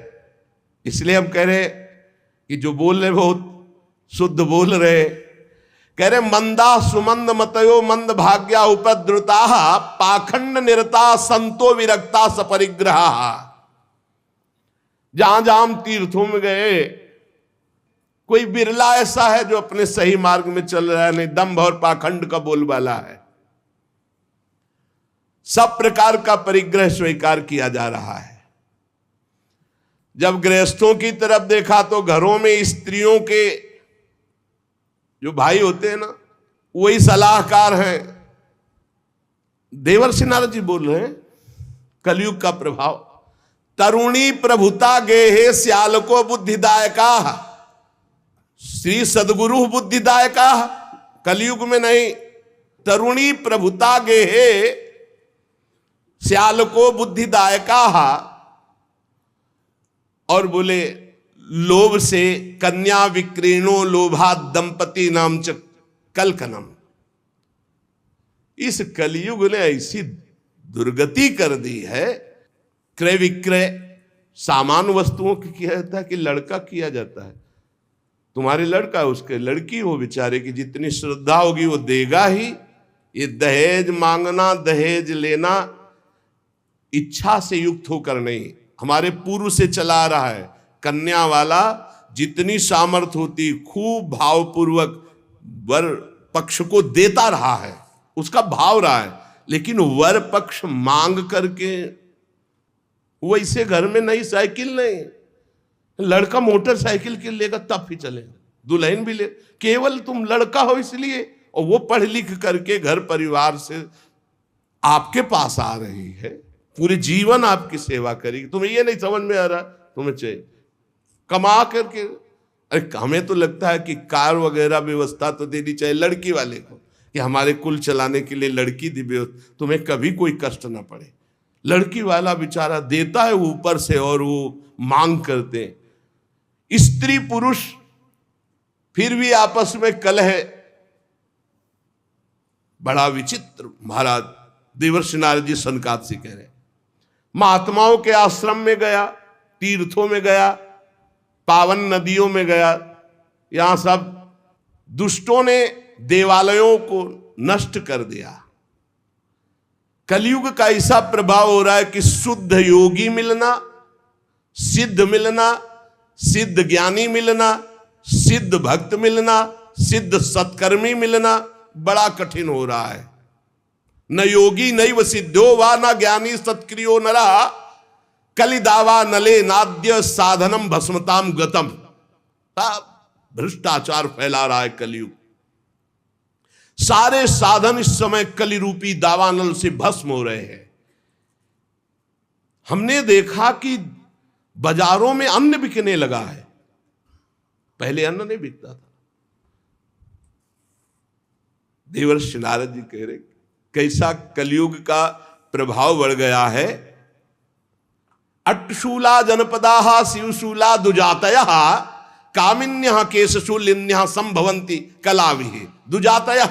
इसलिए हम कह रहे कि जो बोल रहे बहुत शुद्ध बोल रहे। कह रहे, मंदा सुमंद मतयो मंद भाग्या उपद्रुता पाखंड निरता संतो विरक्ता सपरिग्रहा। जहां जहां हम तीर्थों में गए, कोई बिरला ऐसा है जो अपने सही मार्ग में चल रहा है, नहीं दंभ और पाखंड का बोलबाला है। सब प्रकार का परिग्रह स्वीकार किया जा रहा है। जब गृहस्थों की तरफ देखा तो घरों में स्त्रियों के जो भाई होते हैं ना, वही सलाहकार हैं। देवर्षि नारद जी बोल रहे हैं कलयुग का प्रभाव। तरुणी प्रभुता गेहे श्यालको बुद्धिदायका, श्री सदगुरु बुद्धिदायका। कलयुग में नहीं, तरुणी प्रभुता गेहे श्यालको बुद्धिदायका। और बोले लोभ से कन्या विक्रीणो लोभा दंपति नाम च कलकनम। इस कलयुग ने ऐसी दुर्गति कर दी है। क्रय विक्रय सामान्य वस्तुओं की किया जाता है कि लड़का किया जाता है। तुम्हारे लड़का उसके लड़की हो बेचारे की जितनी श्रद्धा होगी वो देगा ही। ये दहेज मांगना दहेज लेना इच्छा से युक्त होकर नहीं, हमारे पूर्व से चला रहा है। कन्या वाला जितनी सामर्थ होती खूब भावपूर्वक वर पक्ष को देता रहा है, उसका भाव रहा है। लेकिन वर पक्ष मांग करके वैसे घर में नई साइकिल नहीं, लड़का मोटरसाइकिल के लेगा तब ही चले, दुल्हन भी ले। केवल तुम लड़का हो इसलिए, और वो पढ़ लिख करके घर परिवार से आपके पास आ रही है, पूरे जीवन आपकी सेवा करेगी। तुम्हें ये नहीं समझ में आ रहा, तुम्हें चाहिए कमा करके। अरे हमें तो लगता है कि कार वगैरह व्यवस्था तो देनी चाहिए लड़की वाले को, कि हमारे कुल चलाने के लिए लड़की दी व्यवस्था, तुम्हें कभी कोई कष्ट ना पड़े। लड़की वाला बेचारा देता है ऊपर से, और वो मांग करते हैं। स्त्री पुरुष फिर भी आपस में कलह, बड़ा विचित्र। महाराज देवर्षि नारद जी सनकादिक से कह रहे, महात्माओं के आश्रम में गया, तीर्थों में गया, पावन नदियों में गया, यहां सब दुष्टों ने देवालयों को नष्ट कर दिया। कलयुग का ऐसा प्रभाव हो रहा है कि शुद्ध योगी मिलना, सिद्ध मिलना, सिद्ध ज्ञानी मिलना, सिद्ध भक्त मिलना, सिद्ध सत्कर्मी मिलना बड़ा कठिन हो रहा है। न योगी नैव सिद्धो वा न ज्ञानी सत्क्रियो नरा, कलिदावा नले नाद्य साधनम भस्मताम गतम। भ्रष्टाचार फैला रहा है कलयुग। सारे साधन इस समय कलि रूपी दावानल से भस्म हो रहे हैं। हमने देखा कि बाजारों में अन्न बिकने लगा है, पहले अन्न नहीं बिकता था। देवर्षि नारद जी कह रहे कैसा कलयुग का प्रभाव बढ़ गया है। अट्टशूला जनपदा शिवशूला दुजातय कामिन्य केशशूलिन्य संभवंती कलाविहि। दुजातय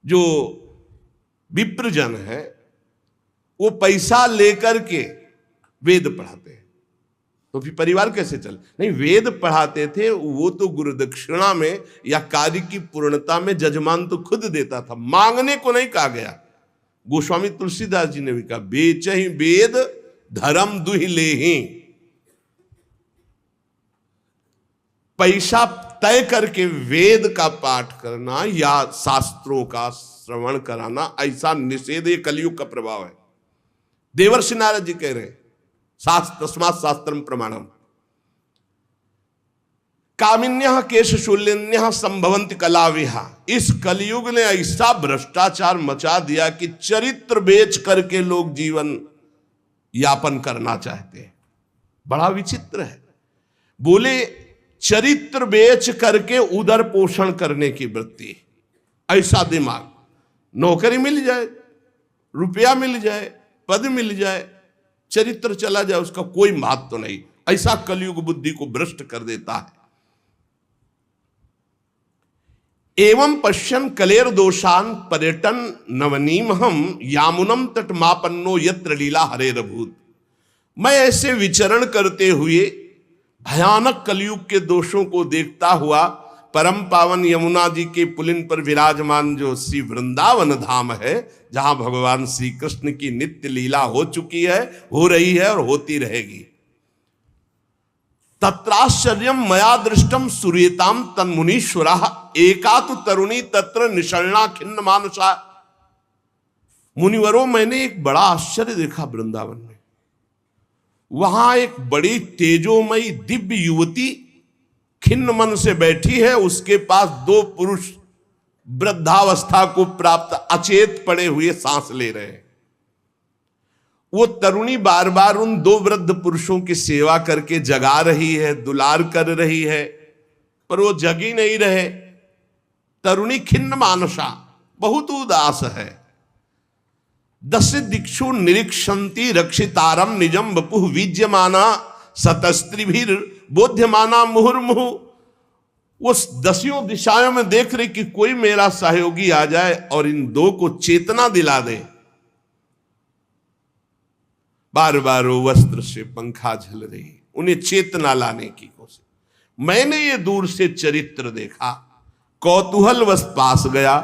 जो विप्रजन है वो पैसा लेकर के वेद पढ़ाते हैं, तो फिर परिवार कैसे चले? नहीं, वेद पढ़ाते थे वो तो गुरु दक्षिणा में या कार्य की पूर्णता में जजमान तो खुद देता था, मांगने को नहीं कहा गया। गोस्वामी तुलसीदास जी ने भी कहा बेच ही वेद धर्म दुहि ले ही। पैसा तय करके वेद का पाठ करना या शास्त्रों का श्रवण कराना, ऐसा निषेध ये कलयुग का प्रभाव है। देवर्षि नारद जी कह रहे शास्त्र तस्मात् शास्त्रम प्रमाणम। कामिन्यः केशशूलिन्यः संभवन्ति कलाविहा। इस कलयुग ने ऐसा भ्रष्टाचार मचा दिया कि चरित्र बेच करके लोग जीवन यापन करना चाहते हैं। बड़ा विचित्र है। बोले चरित्र बेच करके उदर पोषण करने की वृत्ति, ऐसा दिमाग। नौकरी मिल जाए, रुपया मिल जाए, पद मिल जाए, चरित्र चला जाए, उसका कोई महत्व तो नहीं। ऐसा कलयुग बुद्धि को भ्रष्ट कर देता है। एवं पश्यन कलेर दोषान पर्यटन नवनीमहम यामुनम तटमापन्नो यत्र लीला हरेरभूत। मैं ऐसे विचरण करते हुए भयानक कलयुग के दोषों को देखता हुआ परम पावन यमुना जी के पुलिन पर विराजमान जो श्री वृंदावन धाम है, जहां भगवान श्री कृष्ण की नित्य लीला हो चुकी है, हो रही है और होती रहेगी। तत्राश्चर्यम मया दृष्टम सूर्यताम तन्मुनीश्वरा एका तो तरुणी तत्र निषण्णा खिन्न मानसा। मुनिवरों, मैंने एक बड़ा आश्चर्य देखा वृंदावन में। वहां एक बड़ी तेजोमयी दिव्य युवती खिन्न मन से बैठी है, उसके पास दो पुरुष वृद्धावस्था को प्राप्त अचेत पड़े हुए सांस ले रहे हैं। वो तरुणी बार बार उन दो वृद्ध पुरुषों की सेवा करके जगा रही है, दुलार कर रही है, पर वो जगी नहीं रहे। तरुणी खिन्न मानसा, बहुत उदास है। दश दिक्षु निरीक्षन्ति रक्षितारम निजम वपुः विज्यमाना सतस्त्रिभिर बोध्यमाना मुहुर्मुहु। वो दसियों दिशाओं में देख रही कि कोई मेरा सहयोगी आ जाए और इन दो को चेतना दिला दे। बार बार वो वस्त्र से पंखा झल रही, उन्हें चेतना लाने की कोशिश। मैंने ये दूर से चरित्र देखा, कौतूहलवश पास गया।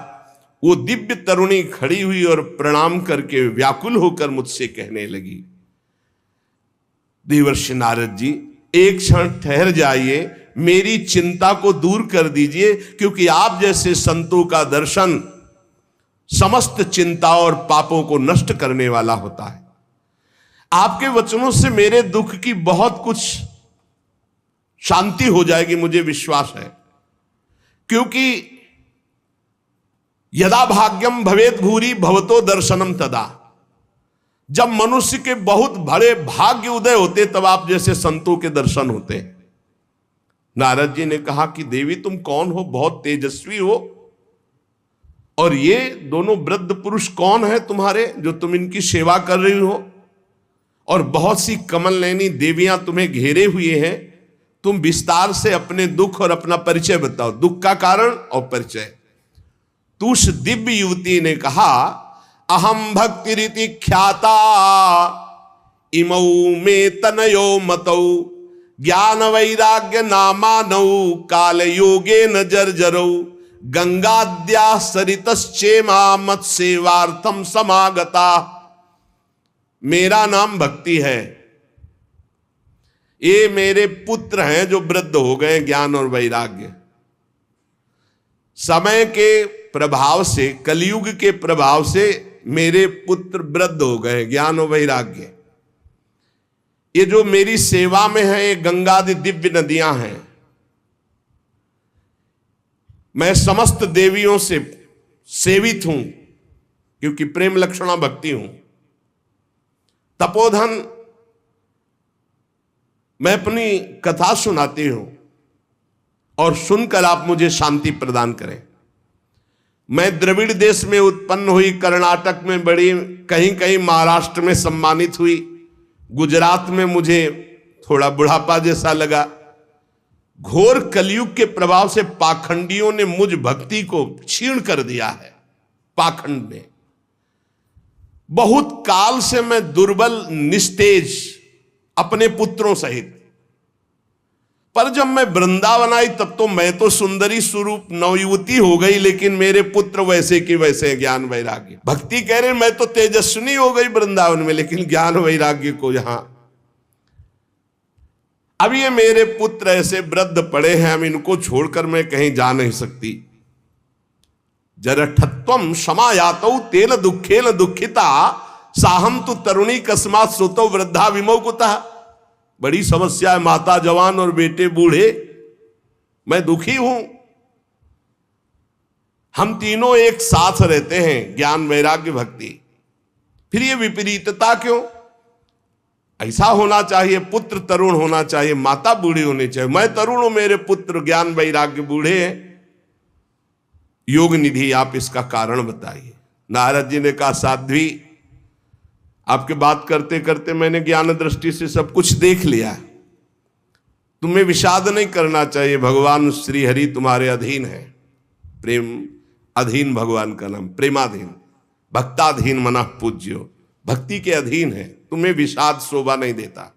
वो दिव्य तरुणी खड़ी हुई और प्रणाम करके व्याकुल होकर मुझसे कहने लगी, देवर्षि नारद जी, एक क्षण ठहर जाइए, मेरी चिंता को दूर कर दीजिए, क्योंकि आप जैसे संतों का दर्शन समस्त चिंता और पापों को नष्ट करने वाला होता है। आपके वचनों से मेरे दुख की बहुत कुछ शांति हो जाएगी, मुझे विश्वास है। क्योंकि यदा भाग्यम भवेद भूरि भवतो दर्शनम तदा, जब मनुष्य के बहुत बड़े भाग्य उदय होते तब आप जैसे संतों के दर्शन होते हैं। नारद जी ने कहा कि देवी तुम कौन हो, बहुत तेजस्वी हो, और ये दोनों वृद्ध पुरुष कौन है तुम्हारे जो तुम इनकी सेवा कर रही हो, और बहुत सी कमल नयनी देवियां तुम्हें घेरे हुए हैं। तुम विस्तार से अपने दुख और अपना परिचय बताओ, दुख का कारण और परिचय। तो उस दिव्य युवती ने कहा, अहम भक्ति रीति ख्याता इमौ में तनयो मतौ ज्ञान वैराग्य नामानौ काल योगे न जर्जरौ गंगाद्या सरितश्चेमा मत सेवार्थम समागता। मेरा नाम भक्ति है, ये मेरे पुत्र हैं जो वृद्ध हो गए ज्ञान और वैराग्य। समय के प्रभाव से, कलयुग के प्रभाव से मेरे पुत्र वृद्ध हो गए ज्ञान और वैराग्य। ये जो मेरी सेवा में है ये गंगादि दिव्य नदियां हैं। मैं समस्त देवियों से सेवित हूं क्योंकि प्रेम लक्षणा भक्ति हूं। तपोधन, मैं अपनी कथा सुनाती हूं और सुनकर आप मुझे शांति प्रदान करें। मैं द्रविड़ देश में उत्पन्न हुई, कर्नाटक में बड़ी, कहीं कहीं महाराष्ट्र में सम्मानित हुई, गुजरात में मुझे थोड़ा बुढ़ापा जैसा लगा। घोर कलयुग के प्रभाव से पाखंडियों ने मुझ भक्ति को क्षीण कर दिया है। पाखंड ने बहुत काल से मैं दुर्बल निस्तेज अपने पुत्रों सहित, पर जब मैं वृंदावन आई तब तो मैं तो सुंदरी स्वरूप नवयुवती हो गई, लेकिन मेरे पुत्र वैसे के वैसे ज्ञान वैराग्य। भक्ति कह रहे मैं तो तेजस्विनी हो गई वृंदावन में, लेकिन ज्ञान वैराग्य को यहां। अब ये मेरे पुत्र ऐसे वृद्ध पड़े हैं, हम इनको छोड़कर मैं कहीं जा नहीं सकती। जरठत्वम समायातौ तेल दुखेन दुखिता साहम तु तरुणी कस्मात सुतो वृद्धा विमोकुता। बड़ी समस्या है, माता जवान और बेटे बूढ़े, मैं दुखी हूं। हम तीनों एक साथ रहते हैं, ज्ञान वैराग्य भक्ति, फिर ये विपरीतता क्यों? ऐसा होना चाहिए, पुत्र तरुण होना चाहिए, माता बूढ़ी होनी चाहिए। मैं तरुण हूं, मेरे पुत्र ज्ञान वैराग्य बूढ़े हैं। योग निधि आप इसका कारण बताइए। नारद जी ने कहा, साध्वी आपके बात करते करते मैंने ज्ञान दृष्टि से सब कुछ देख लिया, तुम्हें विषाद नहीं करना चाहिए। भगवान श्री हरि तुम्हारे अधीन है। प्रेम अधीन भगवान का नाम, प्रेमाधीन, भक्ताधीन मना पूज्यो, भक्ति के अधीन है, तुम्हें विषाद शोभा नहीं देता।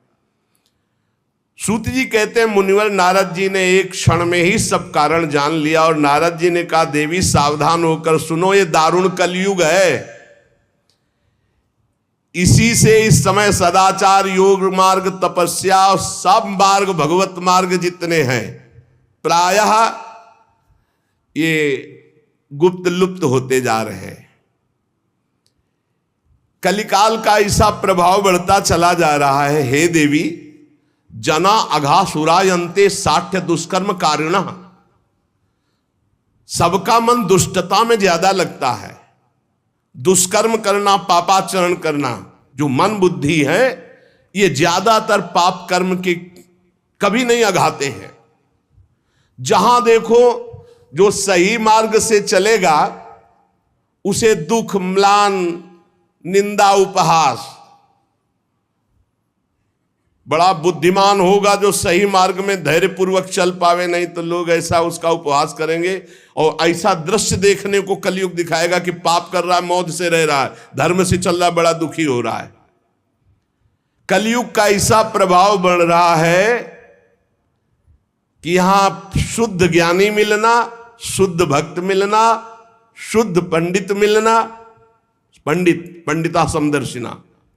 सूत जी कहते हैं, मुनिवर नारद जी ने एक क्षण में ही सब कारण जान लिया और नारद जी ने कहा, देवी सावधान होकर सुनो, ये दारुण कलयुग है। इसी से इस समय सदाचार, योग मार्ग, तपस्या, सब मार्ग, भगवत मार्ग जितने हैं प्रायः ये गुप्त लुप्त होते जा रहे हैं। कलिकाल का ऐसा प्रभाव बढ़ता चला जा रहा है। हे देवी, जना अघासुरायन्ते साठ्य दुष्कर्म कारिणः। सबका मन दुष्टता में ज्यादा लगता है। दुष्कर्म करना, पापाचरण करना, जो मन बुद्धि है, ये ज्यादातर पाप कर्म के कभी नहीं अघाते हैं। जहां देखो जो सही मार्ग से चलेगा उसे दुख, म्लान, निंदा, उपहास। बड़ा बुद्धिमान होगा जो सही मार्ग में धैर्य पूर्वक चल पावे, नहीं तो लोग ऐसा उसका उपहास करेंगे और ऐसा दृश्य देखने को कलयुग दिखाएगा कि पाप कर रहा है, मौज से रह रहा है, धर्म से चल रहा है, बड़ा दुखी हो रहा है। कलयुग का ऐसा प्रभाव बढ़ रहा है कि यहां शुद्ध ज्ञानी मिलना, शुद्ध भक्त मिलना, शुद्ध पंडित मिलना, पंडिता समदर्शिना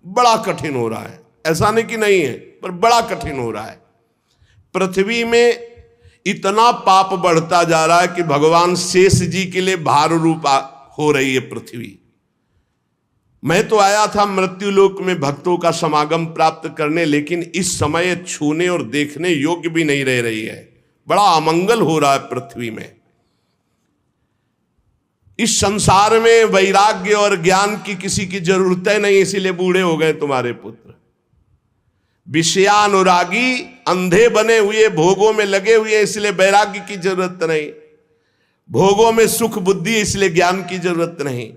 बड़ा कठिन हो रहा है। ऐसा नहीं कि नहीं है, पर बड़ा कठिन हो रहा है। पृथ्वी में इतना पाप बढ़ता जा रहा है कि भगवान शेष जी के लिए भार रूप हो रही है पृथ्वी। मैं तो आया था मृत्यु लोक में भक्तों का समागम प्राप्त करने, लेकिन इस समय छूने और देखने योग्य भी नहीं रह रही है। बड़ा अमंगल हो रहा है पृथ्वी में। इस संसार में वैराग्य और ज्ञान की किसी की जरूरत है नहीं, इसीलिए बूढ़े हो गए तुम्हारे पुत्र। विषयानुरागी, अंधे बने हुए, भोगों में लगे हुए, इसलिए वैराग्य की जरूरत नहीं। भोगों में सुख बुद्धि, इसलिए ज्ञान की जरूरत नहीं।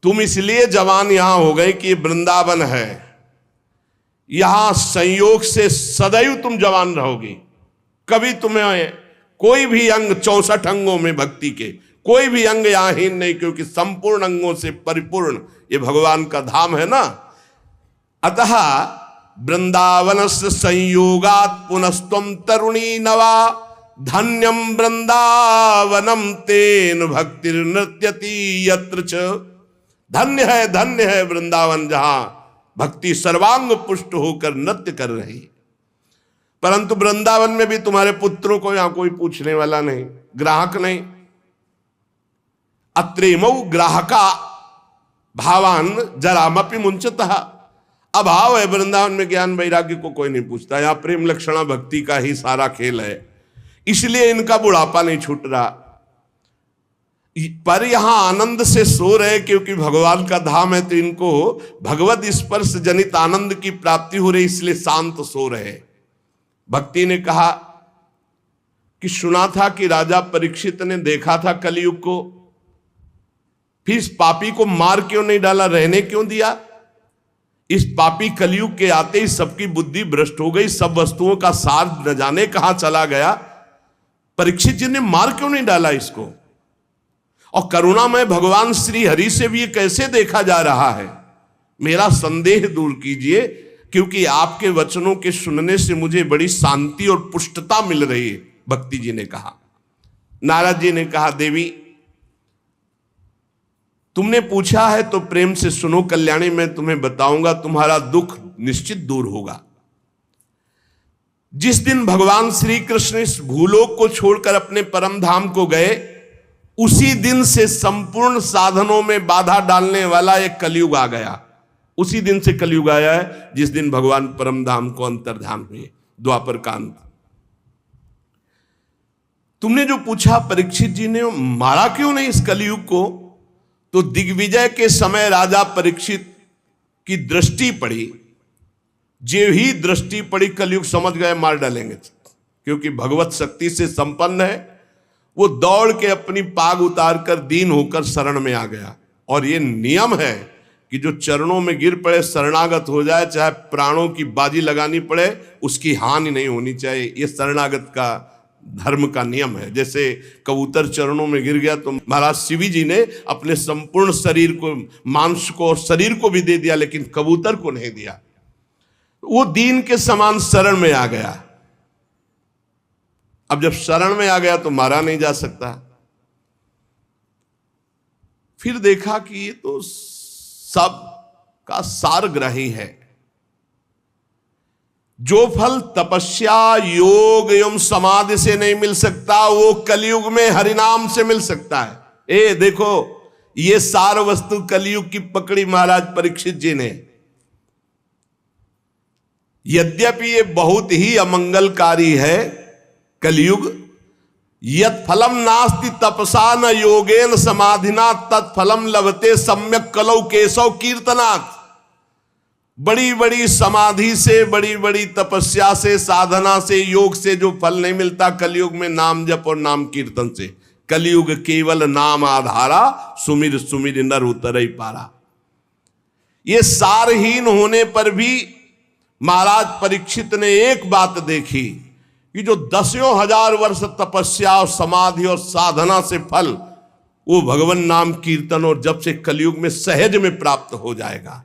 तुम इसलिए जवान यहां हो गए कि वृंदावन है, यहां संयोग से सदैव तुम जवान रहोगे। कभी तुम्हें कोई भी अंग, 64 अंगों में भक्ति के कोई भी अंग यहां हीन नहीं, क्योंकि संपूर्ण अंगों से परिपूर्ण ये भगवान का धाम है ना। अतः वृंदावनस्य संयोगात् पुनस्त्वं तरुणी नवा, धन्यम वृंदावनम तेन भक्तिर्नृत्यति यत्र च। धन्य है वृंदावन, जहां भक्ति सर्वांग पुष्ट होकर नृत्य कर रही। परंतु वृंदावन में भी तुम्हारे पुत्रों को यहां कोई पूछने वाला नहीं, ग्राहक नहीं। अत्रेमौ ग्राहका भावान जरामपि मुंचतः। अभाव है वृंदावन में, ज्ञान वैराग्य को कोई नहीं पूछता। यहां प्रेम लक्षणा भक्ति का ही सारा खेल है, इसलिए इनका बुढ़ापा नहीं छूट रहा। पर यहां आनंद से सो रहे, क्योंकि भगवान का धाम है, तो इनको भगवत स्पर्श जनित आनंद की प्राप्ति हो रही, इसलिए शांत सो रहे। भक्ति ने कहा कि सुना था कि राजा परीक्षित ने देखा था कलयुग को, फिर इस पापी को मार क्यों नहीं डाला, रहने क्यों दिया? इस पापी कलयुग के आते ही सबकी बुद्धि भ्रष्ट हो गई, सब वस्तुओं का सार न जाने कहां चला गया। परीक्षित जी ने मार क्यों नहीं डाला इसको? और करुणामय भगवान श्री हरि से भी ये कैसे देखा जा रहा है? मेरा संदेह दूर कीजिए, क्योंकि आपके वचनों के सुनने से मुझे बड़ी शांति और पुष्टता मिल रही है। भक्ति जी ने कहा। नारद जी ने कहा, देवी तुमने पूछा है तो प्रेम से सुनो कल्याणी, मैं तुम्हें बताऊंगा, तुम्हारा दुख निश्चित दूर होगा। जिस दिन भगवान श्री कृष्ण इस भूलोक को छोड़कर अपने परम धाम को गए, उसी दिन से संपूर्ण साधनों में बाधा डालने वाला एक कलयुग आ गया। उसी दिन से कलयुग आया है जिस दिन भगवान परम धाम को अंतर्धान हुए, द्वापर का अंत। तुमने जो पूछा परीक्षित जी ने मारा क्यों नहीं इस कलयुग को, तो दिग्विजय के समय राजा परीक्षित की दृष्टि पड़ी। जो ही दृष्टि पड़ी, कलयुग समझ गए मार डालेंगे, क्योंकि भगवत शक्ति से संपन्न है। वो दौड़ के अपनी पाग उतार कर दीन होकर शरण में आ गया। और ये नियम है कि जो चरणों में गिर पड़े, शरणागत हो जाए, चाहे प्राणों की बाजी लगानी पड़े, उसकी हानि नहीं होनी चाहिए। ये शरणागत का धर्म का नियम है। जैसे कबूतर चरणों में गिर गया तो महाराज शिवी जी ने अपने संपूर्ण शरीर को, मांस को और शरीर को भी दे दिया, लेकिन कबूतर को नहीं दिया। वो दीन के समान शरण में आ गया। अब जब शरण में आ गया तो मारा नहीं जा सकता। फिर देखा कि ये तो सब का सारग्राही है। जो फल तपस्या, योग एवं समाधि से नहीं मिल सकता, वो कलयुग में हरिनाम से मिल सकता है। देखो, ये सार वस्तु कलयुग की पकड़ी महाराज परीक्षित जी ने। यद्यपि ये बहुत ही अमंगलकारी है कलयुग। यत् फलम नास्ति तपसा न योगेन समाधिना तत्फलम लभते सम्यक कलौ केशव कीर्तनात्। बड़ी बड़ी समाधि से, बड़ी बड़ी तपस्या से, साधना से, योग से जो फल नहीं मिलता कलयुग में, नाम जप और नाम कीर्तन से। कलयुग केवल नाम आधारा, सुमिर सुमिर नर उतरई पारा। ये सारहीन होने पर भी महाराज परीक्षित ने एक बात देखी कि जो 10,000 वर्ष तपस्या और समाधि और साधना से फल, वो भगवान नाम कीर्तन और जब से कलयुग में सहज में प्राप्त हो जाएगा।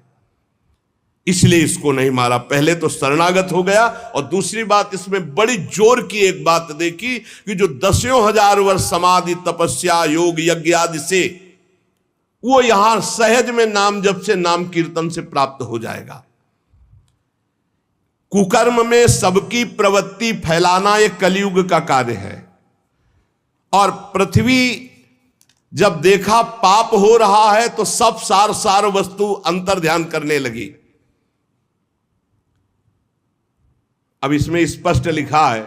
इसलिए इसको नहीं मारा। पहले तो शरणागत हो गया, और दूसरी बात इसमें बड़ी जोर की एक बात देखी कि जो 10,000 वर्ष समाधि, तपस्या, योग, यज्ञ आदि से, वो यहां सहज में नाम जप से, नाम कीर्तन से प्राप्त हो जाएगा। कुकर्म में सबकी प्रवृत्ति फैलाना एक कलयुग का कार्य है। और पृथ्वी जब देखा पाप हो रहा है तो सब सार वस्तु अंतर ध्यान करने लगी। अब इसमें स्पष्ट लिखा है,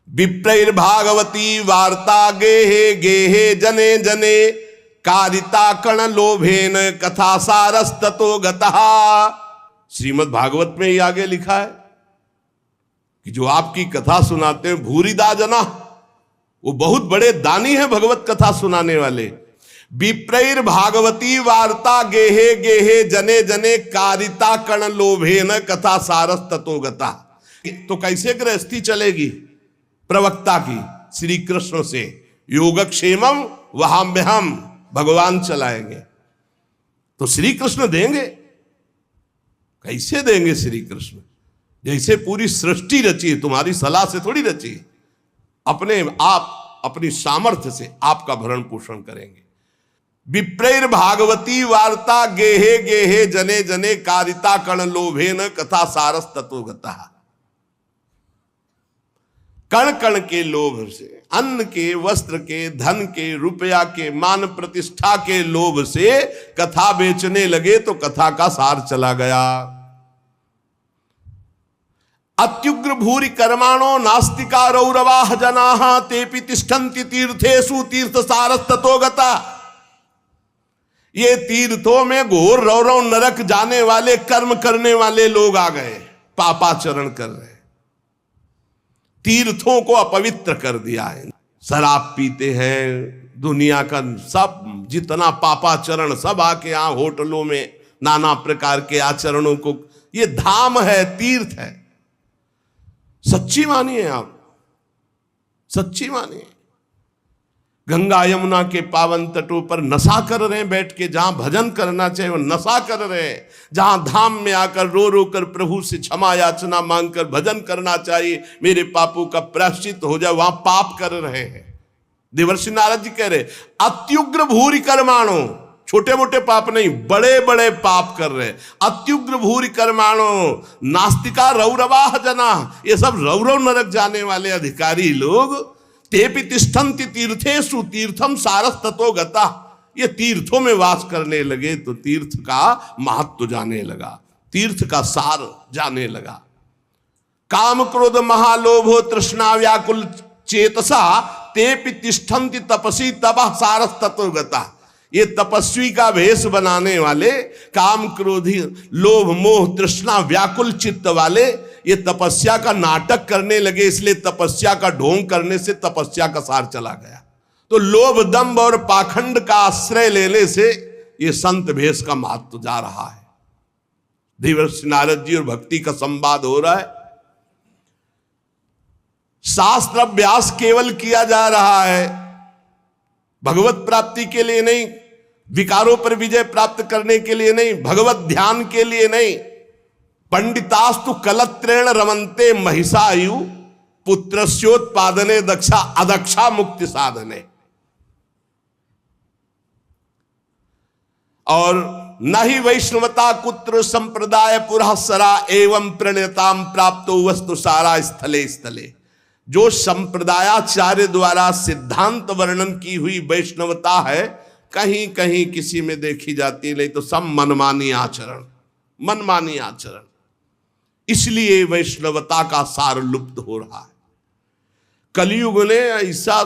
विप्रैर्भागवती वार्ता गेहे गेहे जने जने कारिता कण लोभेन कथा सारस्ततो गतः। श्रीमद् भागवत में ही आगे लिखा है कि जो आपकी कथा सुनाते हैं भूरिदा जना, वो बहुत बड़े दानी हैं भगवत कथा सुनाने वाले। विप्रैर भागवती वार्ता गेहे गेहे जने जने कारिता कण लोभेन कथा सारस ततो गता। तो कैसे गृहस्थी चलेगी प्रवक्ता की? श्री कृष्ण से। योगक्षेमम वहाम्यहम, भगवान चलाएंगे। तो श्री कृष्ण देंगे। कैसे देंगे श्री कृष्ण? जैसे पूरी सृष्टि रची है, तुम्हारी सलाह से थोड़ी रची है। अपने आप, अपनी सामर्थ्य से आपका भरण पोषण करेंगे। विप्रैर भागवती वार्ता गेहे गेहे जने जने कारिता कण लोभेन कथा सारस ततो गतः। कण कण के लोभ से, अन्न के, वस्त्र के, धन के, रुपया के, मान प्रतिष्ठा के लोभ से कथा बेचने लगे तो कथा का सार चला गया। अत्युग्र भूरि कर्माणो नास्तिका रौरवाह जनाः तेपि तिष्ठन्ति तीर्थेषु तीर्थ सारस ततो गता। ये तीर्थों में घोर रौरव नरक जाने वाले कर्म करने वाले लोग आ गए, पापाचरण कर रहे, तीर्थों को अपवित्र कर दिया है। शराब पीते हैं, दुनिया का सब जितना पापाचरण सब आके यहां होटलों में नाना प्रकार के आचरणों को, ये धाम है, तीर्थ है। सच्ची मानिए आप, सच्ची मानिए। गंगा यमुना के पावन तटों पर नशा कर रहे हैं बैठ के, जहां भजन करना चाहिए वो नशा कर रहे हैं। जहां धाम में आकर रो रो कर प्रभु से क्षमा याचना मांगकर भजन करना चाहिए, मेरे पापों का प्रायश्चित हो जाए, वहां पाप कर रहे हैं। देवर्षि नारद जी कह रहे अत्युग्र भूरि कर्माणो, छोटे मोटे पाप नहीं, बड़े बड़े पाप कर रहे। अत्युग्र भूरि कर्माणो नास्तिका रौरवाह जना, ये सब रौरव नरक जाने वाले अधिकारी लोग। तेपि तिष्ठन्ति तीर्थेषु तीर्थम सारस ततो गता, ये तीर्थों में वास करने लगे तो तीर्थ का महत्व जाने लगा, तीर्थ का सार जाने लगा। काम क्रोध महालोभो तृष्णा व्याकुल चेतसा तेपि तिष्ठन्ति तपसी तपः सारस ततो गता। ये तपस्वी का भेष बनाने वाले, काम क्रोधी लोभ मोह तृष्णा व्याकुल चित्त वाले, ये तपस्या का नाटक करने लगे। इसलिए तपस्या का ढोंग करने से तपस्या का सार चला गया। तो लोभ दंभ और पाखंड का आश्रय लेने से ये संत भेष का महत्व जा रहा है। देवर्षि नारद जी और भक्ति का संवाद हो रहा है। शास्त्र अभ्यास केवल किया जा रहा है, भगवत प्राप्ति के लिए नहीं, विकारों पर विजय प्राप्त करने के लिए नहीं, भगवत ध्यान के लिए नहीं। पंडितास्तु कलत्रेण रमन्ते महिषायु पुत्रस्योत्पादने दक्षा अदक्षा मुक्ति साधने। और न ही वैष्णवता कुत्र संप्रदाय पुरःसरा एवं प्रणयताम प्राप्तो वस्तु सारा स्थले स्थले। जो संप्रदायाचार्य द्वारा सिद्धांत वर्णन की हुई वैष्णवता है कहीं कहीं किसी में देखी जाती है, नहीं तो सब मनमानी आचरण, मनमानी आचरण। इसलिए वैष्णवता का सार लुप्त हो रहा है। कलयुग ने ऐसा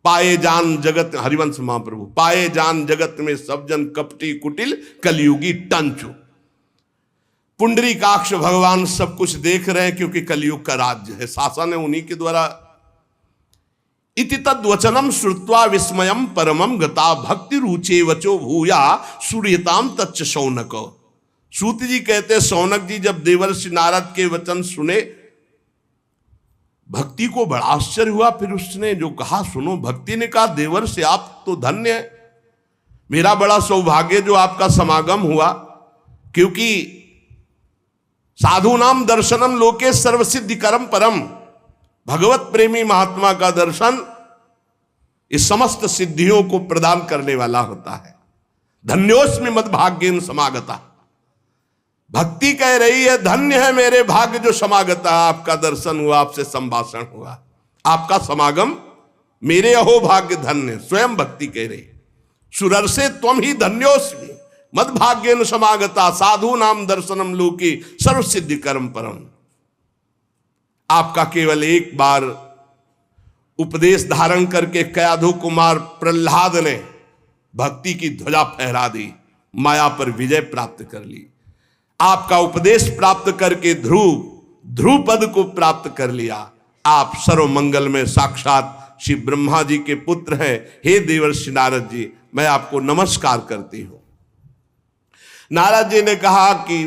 पाए जान जगत, हरिवंश महाप्रभु, पाए जान जगत में सब जन कपटी कुटिल कलयुगी टंचु। पुंडरीकाक्ष भगवान सब कुछ देख रहे हैं क्योंकि कलयुग का राज्य है, शासन है उन्हीं के द्वारा। इति तद्वचनम श्रुत्वा विस्मयम परमम गता भक्ति रुचे वचो भूया सूर्यताम तच्च शौनक। सूत जी कहते शौनक जी जब देवर्षि नारद के वचन सुने भक्ति को बड़ा आश्चर्य हुआ। फिर उसने जो कहा सुनो, भक्ति ने कहा देवर्षि आप तो धन्य है, मेरा बड़ा सौभाग्य जो आपका समागम हुआ, क्योंकि साधु नाम दर्शनम लोके सर्वसिद्धि करम परम। भगवत प्रेमी महात्मा का दर्शन इस समस्त सिद्धियों को प्रदान करने वाला होता है। धन्योस्मि मद्भाग्येन समागता। भक्ति कह रही है धन्य है मेरे भाग्य जो समागता, आपका दर्शन हुआ, आपसे संभाषण हुआ, आपका समागम मेरे अहो भाग्य धन्य। स्वयं भक्ति कह रही है सुरर्षे त्वम ही धन्योस्मि मद्भाग्येन समागता साधु नाम दर्शनम लोके सर्वसिद्धि कर्म परम। आपका केवल एक बार उपदेश धारण करके कयाधु कुमार प्रहलाद ने भक्ति की ध्वजा फहरा दी, माया पर विजय प्राप्त कर ली। आपका उपदेश प्राप्त करके ध्रुव पद को प्राप्त कर लिया। आप सर्व मंगल में साक्षात श्री ब्रह्मा जी के पुत्र हैं। हे देवर्षि नारद जी, मैं आपको नमस्कार करती हूं। नारद जी ने कहा कि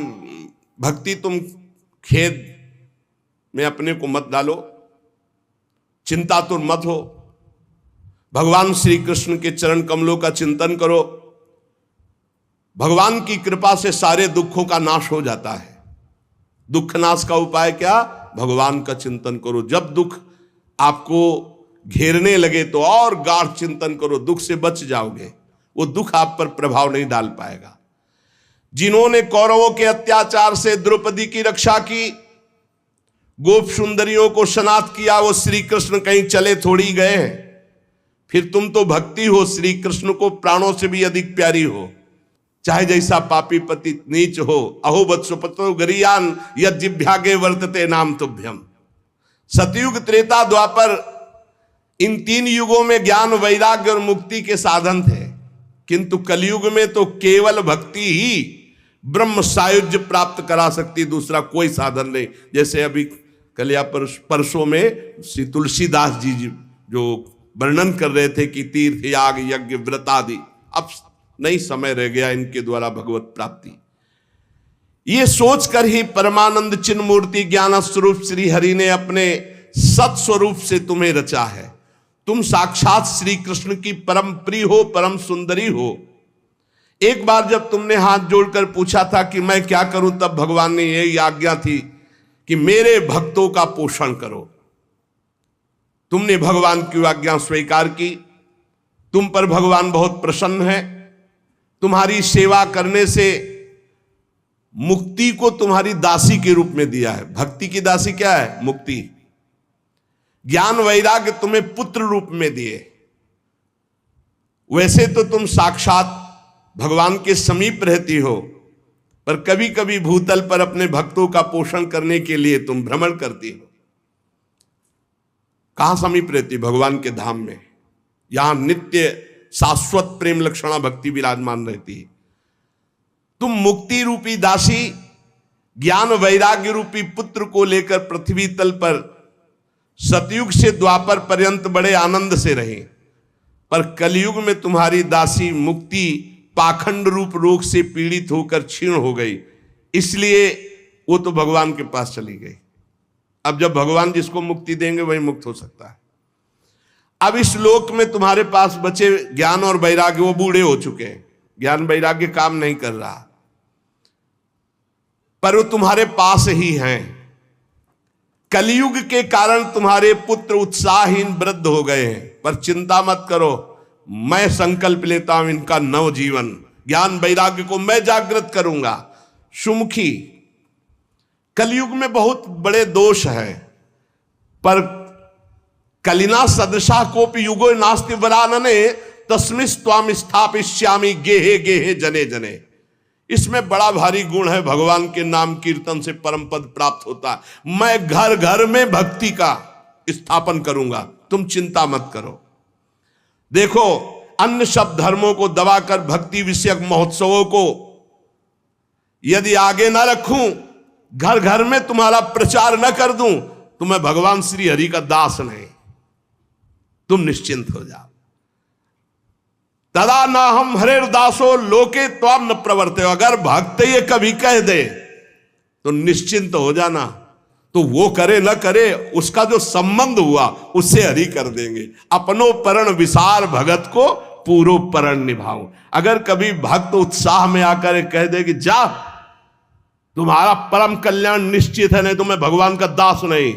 भक्ति तुम खेद में अपने को मत डालो, चिंता तो मत हो, भगवान श्री कृष्ण के चरण कमलों का चिंतन करो। भगवान की कृपा से सारे दुखों का नाश हो जाता है। दुख नाश का उपाय क्या? भगवान का चिंतन करो। जब दुख आपको घेरने लगे तो और गाढ़ चिंतन करो, दुख से बच जाओगे, वो दुख आप पर प्रभाव नहीं डाल पाएगा। जिन्होंने कौरवों के अत्याचार से द्रौपदी की रक्षा की, गोप सुंदरियों को सनाथ किया, वो श्री कृष्ण कहीं चले थोड़ी गए हैं। फिर तुम तो भक्ति हो, श्री कृष्ण को प्राणों से भी अधिक प्यारी हो, चाहे जैसा पापी पतित नीच हो। अहो वत्सपतो गरियान यज्जिभ्यागे वर्तते नाम तुभ्यम। सतयुग त्रेता द्वापर इन तीन युगों में ज्ञान वैराग्य और मुक्ति के साधन थे, किंतु कलयुग में तो केवल भक्ति ही ब्रह्म सायुज्य प्राप्त करा सकती, दूसरा कोई साधन नहीं। जैसे अभी कलिया परसों में श्री तुलसीदास जी जो वर्णन कर रहे थे कि तीर्थ याग यज्ञ व्रत आदि, अब नहीं समय रह गया इनके द्वारा भगवत प्राप्ति। ये सोचकर ही परमानंद चिन्ह मूर्ति ज्ञान स्वरूप श्री हरि ने अपने सत स्वरूप से तुम्हें रचा है। तुम साक्षात श्री कृष्ण की परम प्रिय हो, परम सुंदरी हो। एक बार जब तुमने हाथ जोड़कर पूछा था कि मैं क्या करूं, तब भगवान ने यही आज्ञा थी कि मेरे भक्तों का पोषण करो। तुमने भगवान की आज्ञा स्वीकार की, तुम पर भगवान बहुत प्रसन्न है। तुम्हारी सेवा करने से मुक्ति को तुम्हारी दासी के रूप में दिया है। भक्ति की दासी क्या है? मुक्ति। ज्ञान वैराग्य तुम्हें पुत्र रूप में दिए। वैसे तो तुम साक्षात भगवान के समीप रहती हो, पर कभी कभी भूतल पर अपने भक्तों का पोषण करने के लिए तुम भ्रमण करती हो। कहां समीप रहती? भगवान के धाम में। यहां नित्य शाश्वत प्रेम लक्षणा भक्ति विराजमान रहती है। तुम मुक्ति रूपी दासी ज्ञान वैराग्य रूपी पुत्र को लेकर पृथ्वी तल पर सतयुग से द्वापर पर्यंत बड़े आनंद से रहे, पर कलयुग में तुम्हारी दासी मुक्ति पाखंड रूप रोग से पीड़ित होकर क्षीण हो गई, इसलिए वो तो भगवान के पास चली गई। अब जब भगवान जिसको मुक्ति देंगे वही मुक्त हो सकता है। अब इस लोक में तुम्हारे पास बचे ज्ञान और वैराग्य, वो बूढ़े हो चुके हैं, ज्ञान वैराग्य काम नहीं कर रहा, पर वो तुम्हारे पास ही हैं। कलयुग के कारण तुम्हारे पुत्र उत्साहहीन वृद्ध हो गए हैं, पर चिंता मत करो, मैं संकल्प लेता हूं इनका नव जीवन ज्ञान वैराग्य को मैं जागृत करूंगा। सुमुखी, कलयुग में बहुत बड़े दोष हैं, पर कलिना सदृशा कोपि युगो नास्ति वरानने तस्मिस्त्वाम स्थापिष्यामि गेहे गेहे जने जने। इसमें बड़ा भारी गुण है, भगवान के नाम कीर्तन से परम पद प्राप्त होता है। मैं घर घर में भक्ति का स्थापन करूंगा, तुम चिंता मत करो। देखो, अन्य सब धर्मों को दबाकर भक्ति विषयक महोत्सवों को यदि आगे ना रखूं, घर घर में तुम्हारा प्रचार न कर दूं, तो मैं भगवान श्री हरि का दास नहीं। तुम निश्चिंत हो जाओ। तदा ना हम हरेर दासो लोके त्वाम न प्रवर्ते। अगर भक्त ये कभी कह दे तो निश्चिंत हो जाना, तो वो करे न करे, उसका जो संबंध हुआ उससे हरि कर देंगे। अपनो परण विसार भगत को पूरो परण निभाऊं। अगर कभी भक्त उत्साह में आकर कह दे कि जा तुम्हारा परम कल्याण निश्चित है, नहीं तो मैं भगवान का दास नहीं,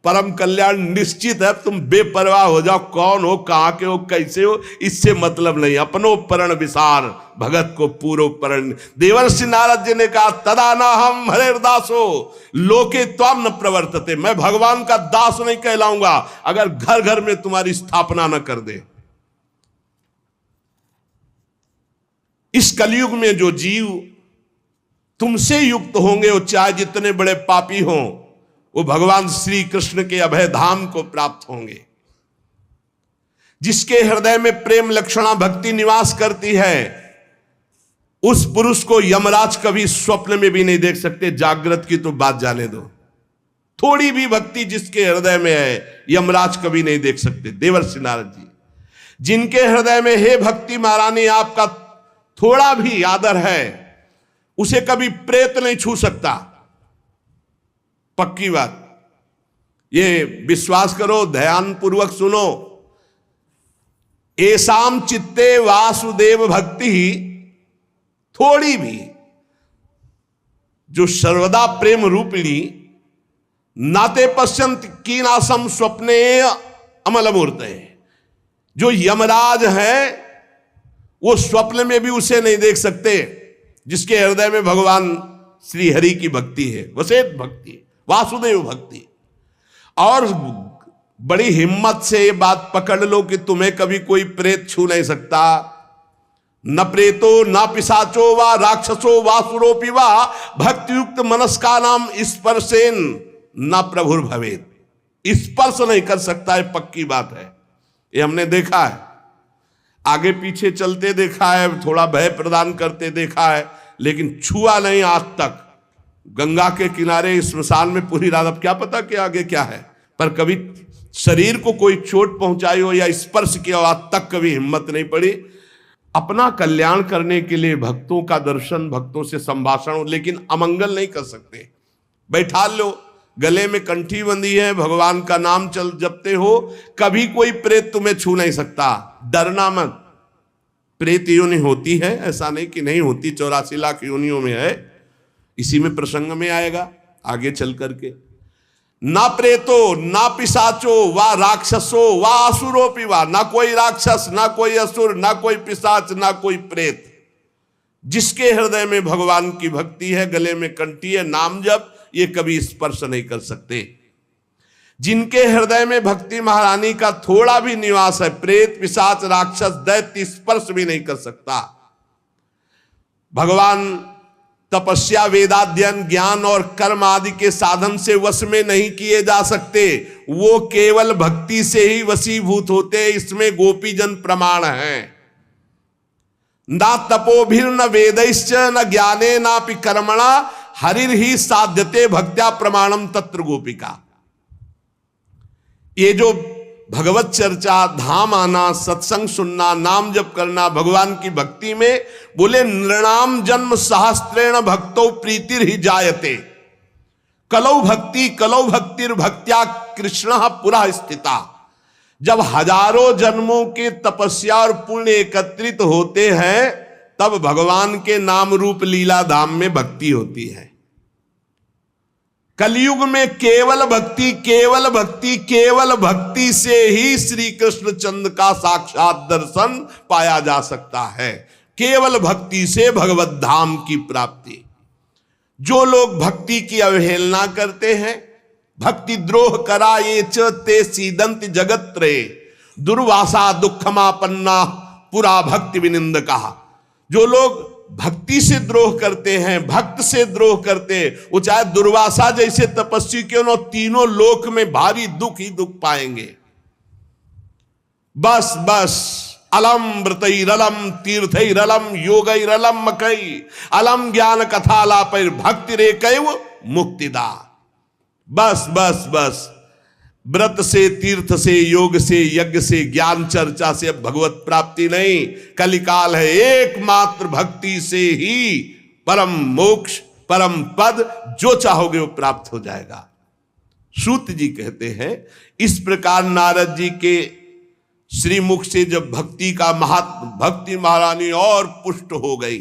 परम कल्याण निश्चित है, तुम बेपरवाह हो जाओ, कौन हो, कहां के हो, कैसे हो, इससे मतलब नहीं। अपनो परण विसार भगत को पूरो परण। देवर्षि नारद जी ने कहा तदा ना हम हरेर दासो लोके त्वाम न प्रवर्तते। मैं भगवान का दास नहीं कहलाऊंगा अगर घर घर में तुम्हारी स्थापना न कर दे। इस कलयुग में जो जीव तुमसे युक्त होंगे, वो चाहे जितने बड़े पापी हों, वो भगवान श्री कृष्ण के अभय धाम को प्राप्त होंगे। जिसके हृदय में प्रेम लक्षणा भक्ति निवास करती है, उस पुरुष को यमराज कभी स्वप्न में भी नहीं देख सकते। जागृत की तो बात जाने दो, थोड़ी भी भक्ति जिसके हृदय में है, यमराज कभी नहीं देख सकते। देवर्षि नारद जी, जिनके हृदय में हे भक्ति महारानी आपका थोड़ा भी आदर है, उसे कभी प्रेत नहीं छू सकता। पक्की बात, ये विश्वास करो, ध्यान पूर्वक सुनो। एसाम चित्ते वासुदेव भक्ति, थोड़ी भी जो सर्वदा प्रेम रूपिणी, नाते पश्यंत कीनासम स्वप्ने अमल मूर्ते। जो यमराज है वो स्वप्न में भी उसे नहीं देख सकते, जिसके हृदय में भगवान श्री हरि की भक्ति है, वसेत भक्ति, वासुदेव भक्ति। और बड़ी हिम्मत से ये बात पकड़ लो कि तुम्हें कभी कोई प्रेत छू नहीं सकता। न प्रेतो न पिशाचो व राक्षसो वासुरोपि वा भक्तियुक्त मनस्का नाम स्पर्शेन न प्रभुर भवेत। स्पर्श नहीं कर सकता है, पक्की बात है, ये हमने देखा है, आगे पीछे चलते देखा है, थोड़ा भय प्रदान करते देखा है, लेकिन छुआ नहीं आज तक। गंगा के किनारे स्मशान में पूरी रात, अब क्या पता कि आगे क्या है, पर कभी शरीर को कोई चोट पहुंचाई हो या स्पर्श किया हो, आज तक कभी हिम्मत नहीं पड़ी। अपना कल्याण करने के लिए भक्तों का दर्शन, भक्तों से संभाषण, लेकिन अमंगल नहीं कर सकते। बैठा लो, गले में कंठी बंधी है, भगवान का नाम चल जपते हो, कभी कोई प्रेत तुम्हें छू नहीं सकता। डरना मत। प्रेत योनि होती है, ऐसा नहीं कि नहीं होती, 84 लाख योनियों में है, इसी में प्रसंग में आएगा आगे चल करके। ना प्रेतो ना पिशाचो वा राक्षसो वा असुरोपि वा, ना कोई राक्षस, ना कोई असुर, ना कोई पिशाच, ना कोई प्रेत। जिसके हृदय में भगवान की भक्ति है, गले में कंठी है, नाम जप, ये कभी स्पर्श नहीं कर सकते। जिनके हृदय में भक्ति महारानी का थोड़ा भी निवास है, प्रेत पिशाच राक्षस दैत्य स्पर्श भी नहीं कर सकता। भगवान तपस्या वेदाध्ययन ज्ञान और कर्म आदि के साधन से वश में नहीं किए जा सकते, वो केवल भक्ति से ही वशीभूत होते। इसमें गोपीजन प्रमाण है। ना तपोभिर न वेदैश्च न ज्ञाने नापि कर्मणा हरिर ही साध्यते भक्त्या प्रमाणम तत्र गोपिका। ये जो भगवत चर्चा, धाम आना, सत्संग सुनना, नाम जप करना, भगवान की भक्ति में, बोले नृणाम जन्म सहस्त्रेण भक्तो प्रीतिर ही जायते कलौ भक्तिर भक्त्या कृष्ण पुरः स्थिता। जब हजारों जन्मों के तपस्या और पुण्य एकत्रित होते हैं, तब भगवान के नाम रूप लीला धाम में भक्ति होती है। कलयुग में केवल भक्ति, केवल भक्ति, केवल भक्ति से ही श्री कृष्ण चंद्र का साक्षात दर्शन पाया जा सकता है। केवल भक्ति से भगवत धाम की प्राप्ति। जो लोग भक्ति की अवहेलना करते हैं, भक्ति द्रोह करा ये च ते सीदंत जगत रे, दुर्वासा दुखमापन्ना पुरा भक्ति विनिंद कहा। जो लोग भक्ति से द्रोह करते हैं, भक्त से द्रोह करते हैं, वो चाहे दुर्वासा जैसे तपस्वी क्यों न, तीनों लोक में भारी दुख ही दुख पाएंगे। बस बस अलम व्रतैरलम तीर्थैरलम योगैरलम मकई अलम ज्ञान कथालापैर भक्ति रे कैव मुक्तिदा। बस बस बस व्रत से, तीर्थ से, योग से, यज्ञ से, ज्ञान चर्चा से अब भगवत प्राप्ति नहीं। कलिकाल है, एकमात्र भक्ति से ही परम मोक्ष, परम पद जो चाहोगे वो प्राप्त हो जाएगा। सूत जी कहते हैं इस प्रकार नारद जी के श्रीमुख से जब भक्ति का भक्ति महारानी और पुष्ट हो गई।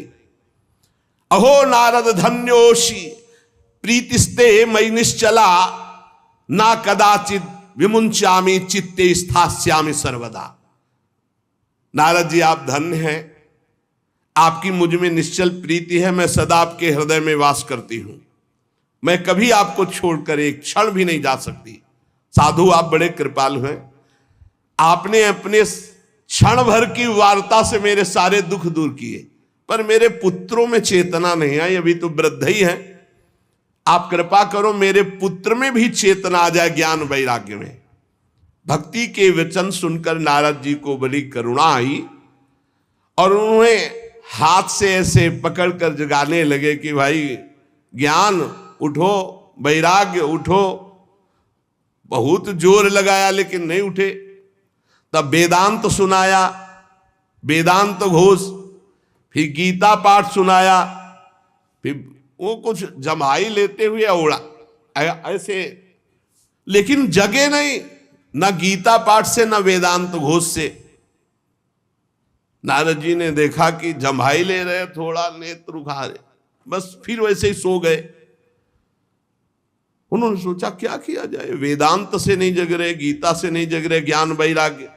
अहो नारद धन्योषि प्रीतिस्ते मयि निश्चला, ना कदाचित विमुंचामि चित्ते स्थास्यामि सर्वदा। नारद जी आप धन्य हैं, आपकी मुझ में निश्चल प्रीति है, मैं सदा आपके हृदय में वास करती हूं, मैं कभी आपको छोड़कर एक क्षण भी नहीं जा सकती। साधु आप बड़े कृपालु हैं, आपने अपने क्षण भर की वार्ता से मेरे सारे दुख दूर किए, पर मेरे पुत्रों में चेतना नहीं आई, अभी तो वृद्ध ही है। आप कृपा करो मेरे पुत्र में भी चेतना आ जाए, ज्ञान वैराग्य में। भक्ति के वचन सुनकर नारद जी को बड़ी करुणा आई और उन्होंने हाथ से ऐसे पकड़कर जगाने लगे कि भाई ज्ञान उठो, वैराग्य उठो। बहुत जोर लगाया लेकिन नहीं उठे। तब वेदांत सुनाया, वेदांत घोष, फिर गीता पाठ सुनाया, फिर वो कुछ जमाई लेते हुए ओढ़ा ऐसे, लेकिन जगे नहीं, न गीता पाठ से न वेदांत घोष से। नारद जी ने देखा कि जमाई ले रहे, थोड़ा नेत्र उघारे, बस फिर वैसे ही सो गए। उन्होंने सोचा क्या किया जाए, वेदांत से नहीं जग रहे, गीता से नहीं जग रहे, ज्ञान वैराग्य।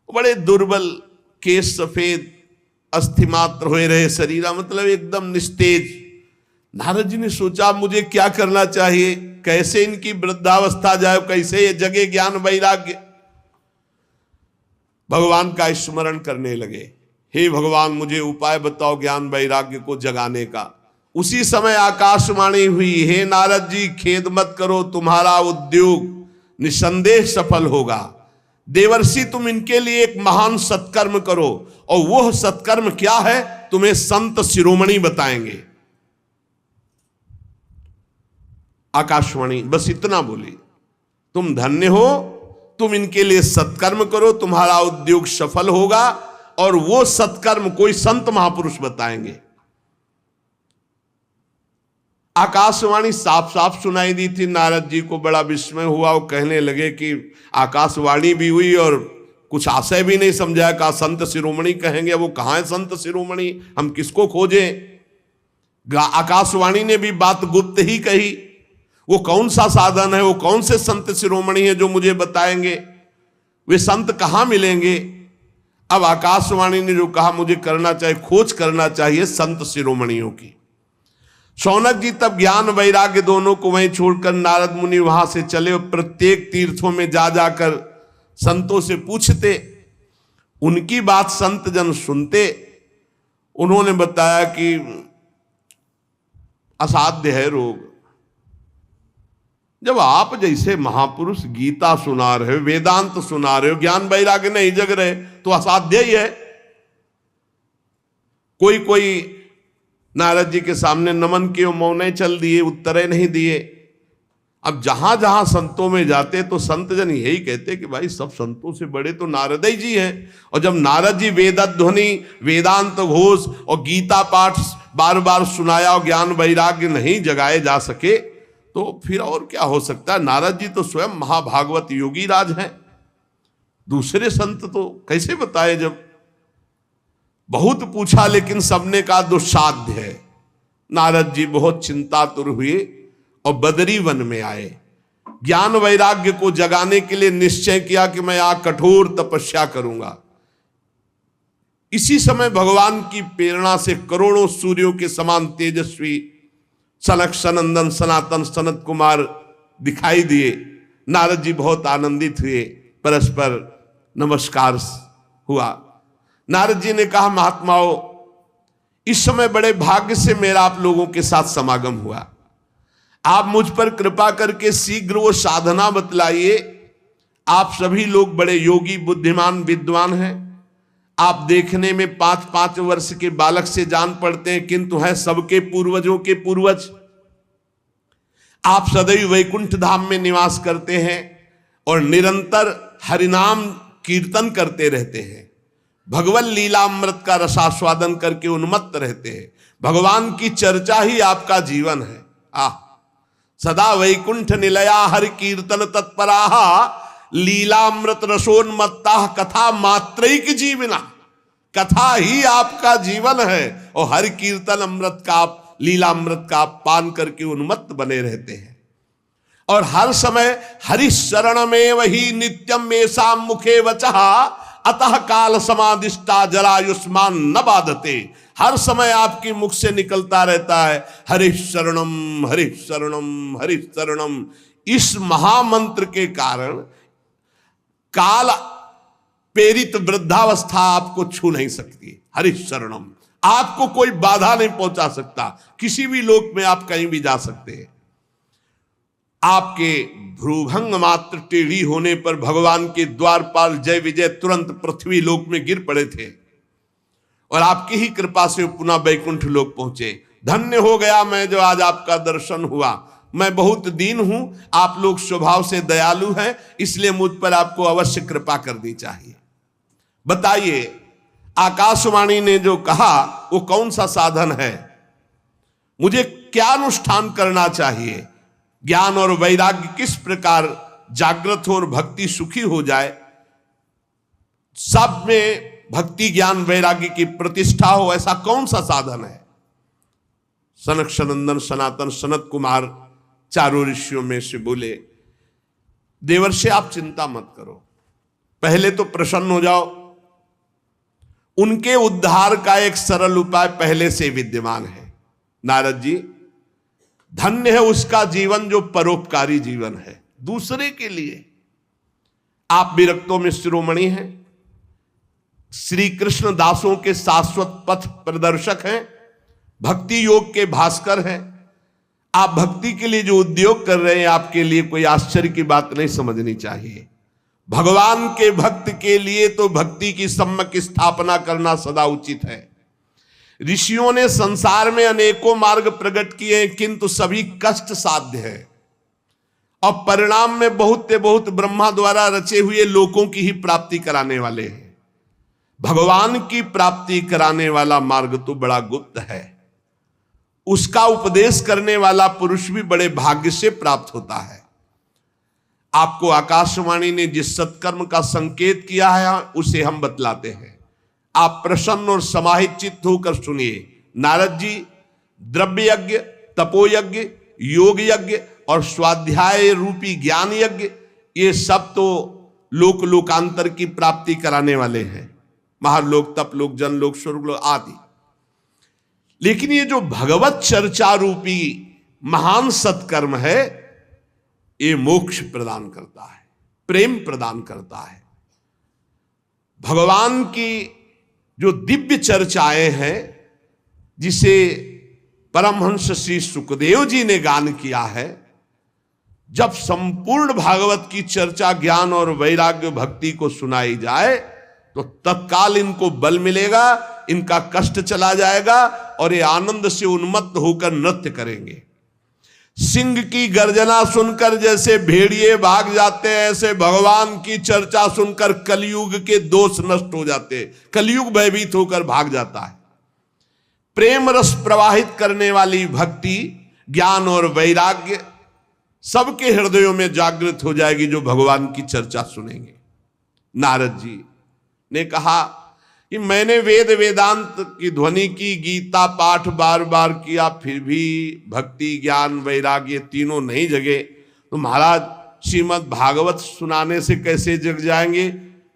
बड़े दुर्बल, केश सफेद, अस्थि मात्र हुए रहे शरीरा, मतलब एकदम निस्तेज। नारद जी ने सोचा मुझे क्या करना चाहिए, कैसे इनकी वृद्धावस्था जाए, कैसे ये जगे ज्ञान वैराग्य। भगवान का स्मरण करने लगे, हे भगवान मुझे उपाय बताओ ज्ञान वैराग्य को जगाने का। उसी समय आकाशवाणी हुई, हे नारद जी खेद मत करो, तुम्हारा उद्योग निसंदेह सफल होगा। देवर्षि तुम इनके लिए एक महान सत्कर्म करो, और वह सत्कर्म क्या है तुम्हें संत शिरोमणि बताएंगे। आकाशवाणी बस इतना बोली, तुम धन्य हो, तुम इनके लिए सत्कर्म करो, तुम्हारा उद्योग सफल होगा, और वो सत्कर्म कोई संत महापुरुष बताएंगे। आकाशवाणी साफ साफ सुनाई दी थी। नारद जी को बड़ा विस्मय हुआ, वो कहने लगे कि आकाशवाणी भी हुई और कुछ आशय भी नहीं समझा, कहा संत शिरोमणि कहेंगे, वो कहाँ है संत शिरोमणि, हम किसको खोजें। आकाशवाणी ने भी बात गुप्त ही कही, वो कौन सा साधन है, वो कौन से संत शिरोमणि है जो मुझे बताएंगे, वे संत कहाँ मिलेंगे। अब आकाशवाणी ने जो कहा मुझे करना चाहिए, खोज करना चाहिए संत शिरोमणियों की। शौनक जी तब ज्ञान वैराग्य दोनों को वहीं छोड़कर नारद मुनि वहां से चले, और प्रत्येक तीर्थों में जा जाकर संतों से पूछते, उनकी बात संत जन सुनते। उन्होंने बताया कि असाध्य है रोग। जब आप जैसे महापुरुष गीता सुना रहे हो, वेदांत सुना रहे हो, ज्ञान वैराग्य नहीं जग रहे, तो असाध्य ही है। कोई कोई नारद जी के सामने नमन किए, मौन चल दिए, उत्तरे नहीं दिए। अब जहां जहां संतों में जाते तो संत जन यही कहते कि भाई सब संतों से बड़े तो नारद जी हैं। और जब नारद जी वेदध्वनि, वेदांत घोष और गीता पाठ बार बार सुनाया और ज्ञान वैराग्य नहीं जगाए जा सके, तो फिर और क्या हो सकता है। नारद जी तो स्वयं महाभागवत योगी राज हैं, दूसरे संत तो कैसे बताए। जब बहुत पूछा लेकिन सबने कहा दुस्साध्य है। नारद जी बहुत चिंतातुर हुए और बदरी वन में आए। ज्ञान वैराग्य को जगाने के लिए निश्चय किया कि मैं यहाँ कठोर तपस्या करूंगा। इसी समय भगवान की प्रेरणा से करोड़ों सूर्यों के समान तेजस्वी सनक सनंदन सनातन सनत कुमार दिखाई दिए। नारद जी बहुत आनंदित हुए, परस्पर नमस्कार हुआ। नारद जी ने कहा, महात्माओं, इस समय बड़े भाग्य से मेरा आप लोगों के साथ समागम हुआ। आप मुझ पर कृपा करके शीघ्र वो साधना बतलाइए। आप सभी लोग बड़े योगी बुद्धिमान विद्वान हैं। आप देखने में 5-5 वर्ष के बालक से जान पड़ते हैं, किंतु हैं सबके पूर्वजों के पूर्वज। आप सदैव वैकुंठ धाम में निवास करते हैं और निरंतर हरिनाम कीर्तन करते रहते हैं। भगवत लीलामृत का रसास्वादन करके उन्मत्त रहते हैं। भगवान की चर्चा ही आपका जीवन है। सदा वैकुंठ निलया हरि कीर्तन तत्पराः लीलामृत रसोन्मत्ता कथा मात्रैक जीवना। कथा ही आपका जीवन है और हरि कीर्तन अमृत का, लीलामृत का पान करके उन्मत्त बने रहते हैं। और हर समय हरि शरण में वही नित्यम मेषा मुखे वचः अतः काल समादिष्टा जरायुष्मान न बाधते। हर समय आपके मुख से निकलता रहता है हरि शरणम हरि शरणम हरि शरणम। इस महामंत्र के कारण काल प्रेरित वृद्धावस्था आपको छू नहीं सकती। हरि शरणम, आपको कोई बाधा नहीं पहुंचा सकता। किसी भी लोक में आप कहीं भी जा सकते हैं। आपके भ्रूभंग मात्र टेढ़ी होने पर भगवान के द्वारपाल जय विजय तुरंत पृथ्वी लोक में गिर पड़े थे और आपकी ही कृपा से पुनः वैकुंठ लोक पहुंचे। धन्य हो गया मैं जो आज आपका दर्शन हुआ। मैं बहुत दीन हूं, आप लोग स्वभाव से दयालु हैं, इसलिए मुझ पर आपको अवश्य कृपा करनी चाहिए। बताइए, आकाशवाणी ने जो कहा वो कौन सा साधन है? मुझे क्या अनुष्ठान करना चाहिए? ज्ञान और वैराग्य किस प्रकार जागृत हो और भक्ति सुखी हो जाए, सब में भक्ति ज्ञान वैराग्य की प्रतिष्ठा हो, ऐसा कौन सा साधन है? सनक सनंदन सनातन सनत कुमार चारों ऋषियों में से बोले, देवर्षि आप चिंता मत करो, पहले तो प्रसन्न हो जाओ। उनके उद्धार का एक सरल उपाय पहले से विद्यमान है। नारद जी, धन्य है उसका जीवन जो परोपकारी जीवन है दूसरे के लिए। आप विरक्तों में शिरोमणि हैं, श्री कृष्ण दासों के शाश्वत पथ प्रदर्शक हैं, भक्ति योग के भास्कर हैं। आप भक्ति के लिए जो उद्योग कर रहे हैं, आपके लिए कोई आश्चर्य की बात नहीं समझनी चाहिए। भगवान के भक्त के लिए तो भक्ति की सम्यक स्थापना करना सदा उचित है। ऋषियों ने संसार में अनेकों मार्ग प्रकट किए हैं, किंतु सभी कष्ट साध्य है और परिणाम में बहुत ब्रह्मा द्वारा रचे हुए लोकों की ही प्राप्ति कराने वाले हैं। भगवान की प्राप्ति कराने वाला मार्ग तो बड़ा गुप्त है, उसका उपदेश करने वाला पुरुष भी बड़े भाग्य से प्राप्त होता है। आपको आकाशवाणी ने जिस सत्कर्म का संकेत किया है उसे हम बतलाते हैं। आप प्रसन्न और समाहित चित्त होकर सुनिए। नारद जी, द्रव्य यज्ञ, तपोयज्ञ, योग यज्ञ और स्वाध्याय रूपी ज्ञान यज्ञ, ये सब तो लोक लोकांतर की प्राप्ति कराने वाले हैं, महालोक, तपलोक, जनलोक, स्वर्गलोक आदि। लेकिन ये जो भगवत चर्चा रूपी महान सत्कर्म है, ये मोक्ष प्रदान करता है, प्रेम प्रदान करता है। भगवान की जो दिव्य चर्चाएं हैं, जिसे परमहंस श्री सुखदेव जी ने गान किया है, जब संपूर्ण भागवत की चर्चा ज्ञान और वैराग्य भक्ति को सुनाई जाए तो तत्काल इनको बल मिलेगा, इनका कष्ट चला जाएगा और ये आनंद से उन्मत्त होकर नृत्य करेंगे। सिंह की गर्जना सुनकर जैसे भेड़िए भाग जाते हैं, ऐसे भगवान की चर्चा सुनकर कलयुग के दोष नष्ट हो जाते हैं, कलयुग भयभीत होकर भाग जाता है। प्रेम रस प्रवाहित करने वाली भक्ति, ज्ञान और वैराग्य सबके हृदयों में जागृत हो जाएगी जो भगवान की चर्चा सुनेंगे। नारद जी ने कहा कि मैंने वेद वेदांत की ध्वनि की, गीता पाठ बार बार किया, फिर भी भक्ति ज्ञान वैराग्य तीनों नहीं जगे, तो महाराज श्रीमद् भागवत सुनाने से कैसे जग जाएंगे?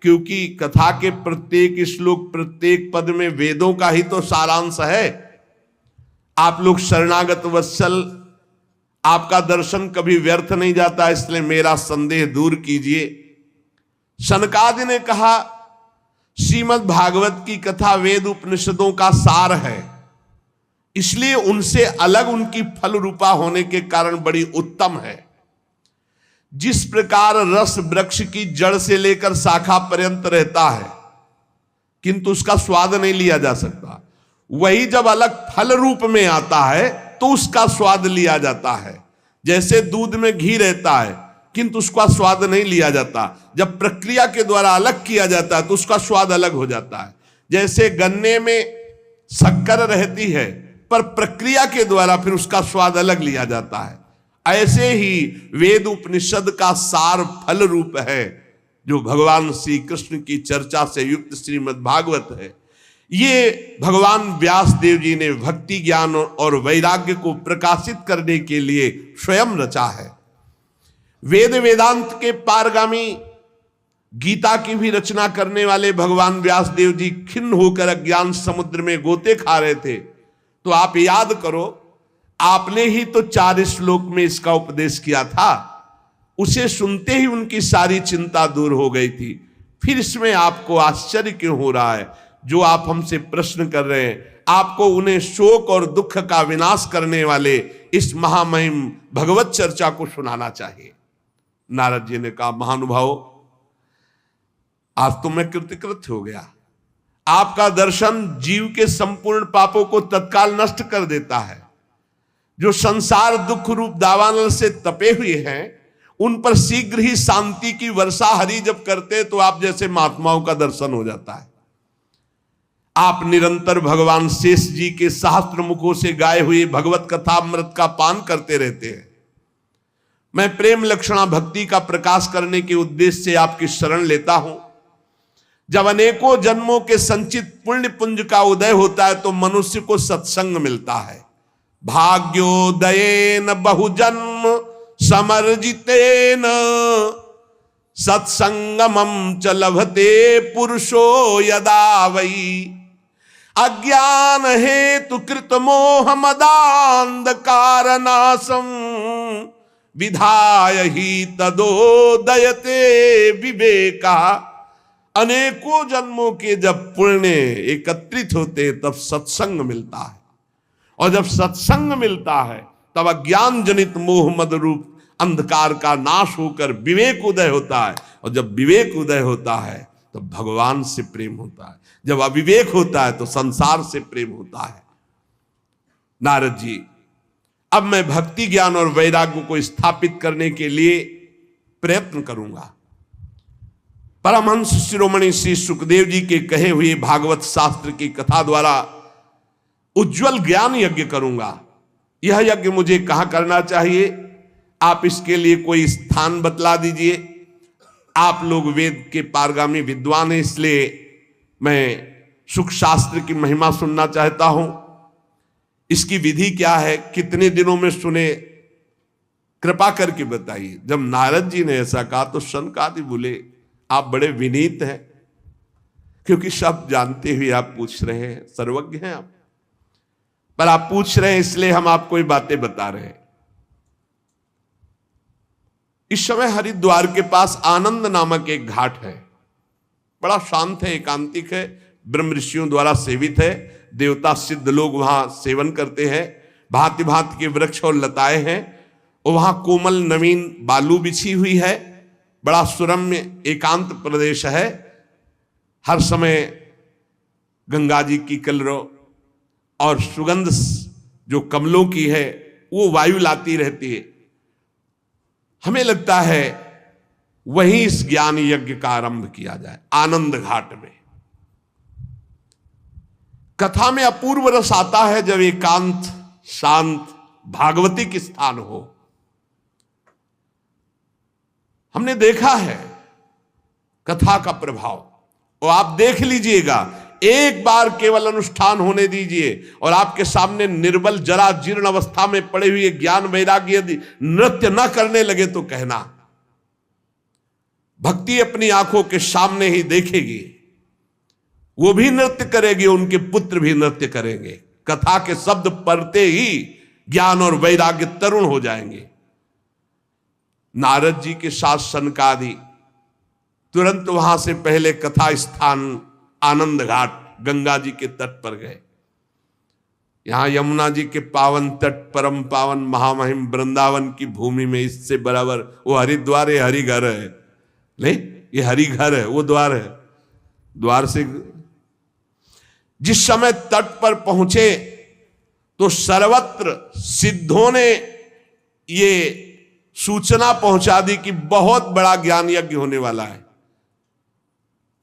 क्योंकि कथा के प्रत्येक श्लोक, प्रत्येक पद में वेदों का ही तो सारांश है। आप लोग शरणागत वत्सल, आपका दर्शन कभी व्यर्थ नहीं जाता, इसलिए मेरा संदेह दूर कीजिए। सनकादि ने कहा श्रीमद् भागवत की कथा वेद उपनिषदों का सार है, इसलिए उनसे अलग उनकी फल रूपा होने के कारण बड़ी उत्तम है। जिस प्रकार रस वृक्ष की जड़ से लेकर शाखा पर्यंत रहता है किंतु उसका स्वाद नहीं लिया जा सकता, वही जब अलग फल रूप में आता है तो उसका स्वाद लिया जाता है। जैसे दूध में घी रहता है किंतु उसका स्वाद नहीं लिया जाता, जब प्रक्रिया के द्वारा अलग किया जाता है तो उसका स्वाद अलग हो जाता है। जैसे गन्ने में शक्कर रहती है पर प्रक्रिया के द्वारा फिर उसका स्वाद अलग लिया जाता है, ऐसे ही वेद उपनिषद का सार फल रूप है जो भगवान श्री कृष्ण की चर्चा से युक्त श्रीमद् भागवत है। ये भगवान व्यास देव जी ने भक्ति ज्ञान और वैराग्य को प्रकाशित करने के लिए स्वयं रचा है। वेद वेदांत के पारगामी गीता की भी रचना करने वाले भगवान व्यास देव जी खिन्न होकर अज्ञान समुद्र में गोते खा रहे थे, तो आप याद करो, आपने ही तो 4 श्लोक में इसका उपदेश किया था। उसे सुनते ही उनकी सारी चिंता दूर हो गई थी। फिर इसमें आपको आश्चर्य क्यों हो रहा है? जो आप हमसे प्रश्न कर रहे हैं, आपको उन्हें शोक और दुख का विनाश करने वाले इस महामहिम भगवत चर्चा को सुनाना चाहिए। नारद जी ने कहा, महानुभाव, आज तो मैं कृतकृत हो गया। आपका दर्शन जीव के संपूर्ण पापों को तत्काल नष्ट कर देता है। जो संसार दुख रूप दावानल से तपे हुए हैं उन पर शीघ्र ही शांति की वर्षा हरि जब करते तो आप जैसे महात्माओं का दर्शन हो जाता है। आप निरंतर भगवान शेष जी के सहस्त्र मुखों से गाए हुए भगवत कथा अमृत का पान करते रहते हैं। मैं प्रेम लक्षणा भक्ति का प्रकाश करने के उद्देश्य से आपकी शरण लेता हूं। जब अनेकों जन्मों के संचित पुण्य पुंज का उदय होता है तो मनुष्य को सत्संग मिलता है। भाग्योदयेन बहुजन्म समर्जितेन सत्संगमं च लभते पुरुषो यदा वै अज्ञान हेतु कृत मोह मदांधकार नाशम विधाय ही तदोदयते विवेका। अनेकों जन्मों के जब पुण्य एकत्रित होते तब सत्संग मिलता है, और जब सत्संग मिलता है तब अज्ञान जनित मोह मद रूप अंधकार का नाश होकर विवेक उदय होता है, और जब विवेक उदय होता है तो भगवान से प्रेम होता है। जब अविवेक होता है तो संसार से प्रेम होता है। नारद जी, अब मैं भक्ति ज्ञान और वैराग्य को स्थापित करने के लिए प्रयत्न करूंगा। परमहंस शिरोमणि श्री सुखदेव जी के कहे हुए भागवत शास्त्र की कथा द्वारा उज्जवल ज्ञान यज्ञ करूंगा। यह यज्ञ मुझे कहां करना चाहिए, आप इसके लिए कोई स्थान बतला दीजिए। आप लोग वेद के पारगामी विद्वान हैं, इसलिए मैं सुख शास्त्र की महिमा सुनना चाहता हूं। इसकी विधि क्या है, कितने दिनों में सुने, कृपा करके बताइए। जब नारद जी ने ऐसा कहा तो सनकादि बोले, आप बड़े विनीत हैं, क्योंकि सब जानते हुए आप पूछ रहे हैं, सर्वज्ञ हैं आप, पर आप पूछ रहे हैं इसलिए हम आपको ये बातें बता रहे हैं। इस समय हरिद्वार के पास आनंद नामक एक घाट है, बड़ा शांत है, एकांतिक है, ब्रह्म ऋषियों द्वारा सेवित है। देवता सिद्ध लोग वहां सेवन करते हैं। भांति भांति के वृक्ष और लताएं हैं, और वहां कोमल नवीन बालू बिछी हुई है। बड़ा सुरम्य एकांत प्रदेश है। हर समय गंगा जी की कलरव और सुगंध जो कमलों की है वो वायु लाती रहती है। हमें लगता है वहीं इस ज्ञान यज्ञ का आरंभ किया जाए, आनंद घाट में। कथा में अपूर्व रस आता है जब एकांत शांत भागवतिक स्थान हो। हमने देखा है कथा का प्रभाव, और आप देख लीजिएगा, एक बार केवल अनुष्ठान होने दीजिए और आपके सामने निर्बल जरा जीर्ण अवस्था में पड़े हुए ज्ञान वैराग्य यदि नृत्य न करने लगे तो कहना। भक्ति अपनी आंखों के सामने ही देखेगी, वो भी नृत्य करेगी, उनके पुत्र भी नृत्य करेंगे। कथा के शब्द पढ़ते ही ज्ञान और वैराग्य तरुण हो जाएंगे। नारद जी के साथ सनकादि तुरंत वहां से पहले कथा स्थान आनंद घाट गंगा जी के तट पर गए। यहां यमुना जी के पावन तट, परम पावन महामहिम वृंदावन की भूमि में इससे बराबर वो हरिद्वार है, हरि घर है। नहीं, ये हरि घर है, वो द्वार है। द्वार से जिस समय तट पर पहुंचे तो सर्वत्र सिद्धों ने ये सूचना पहुंचा दी कि बहुत बड़ा ज्ञान यज्ञ होने वाला है।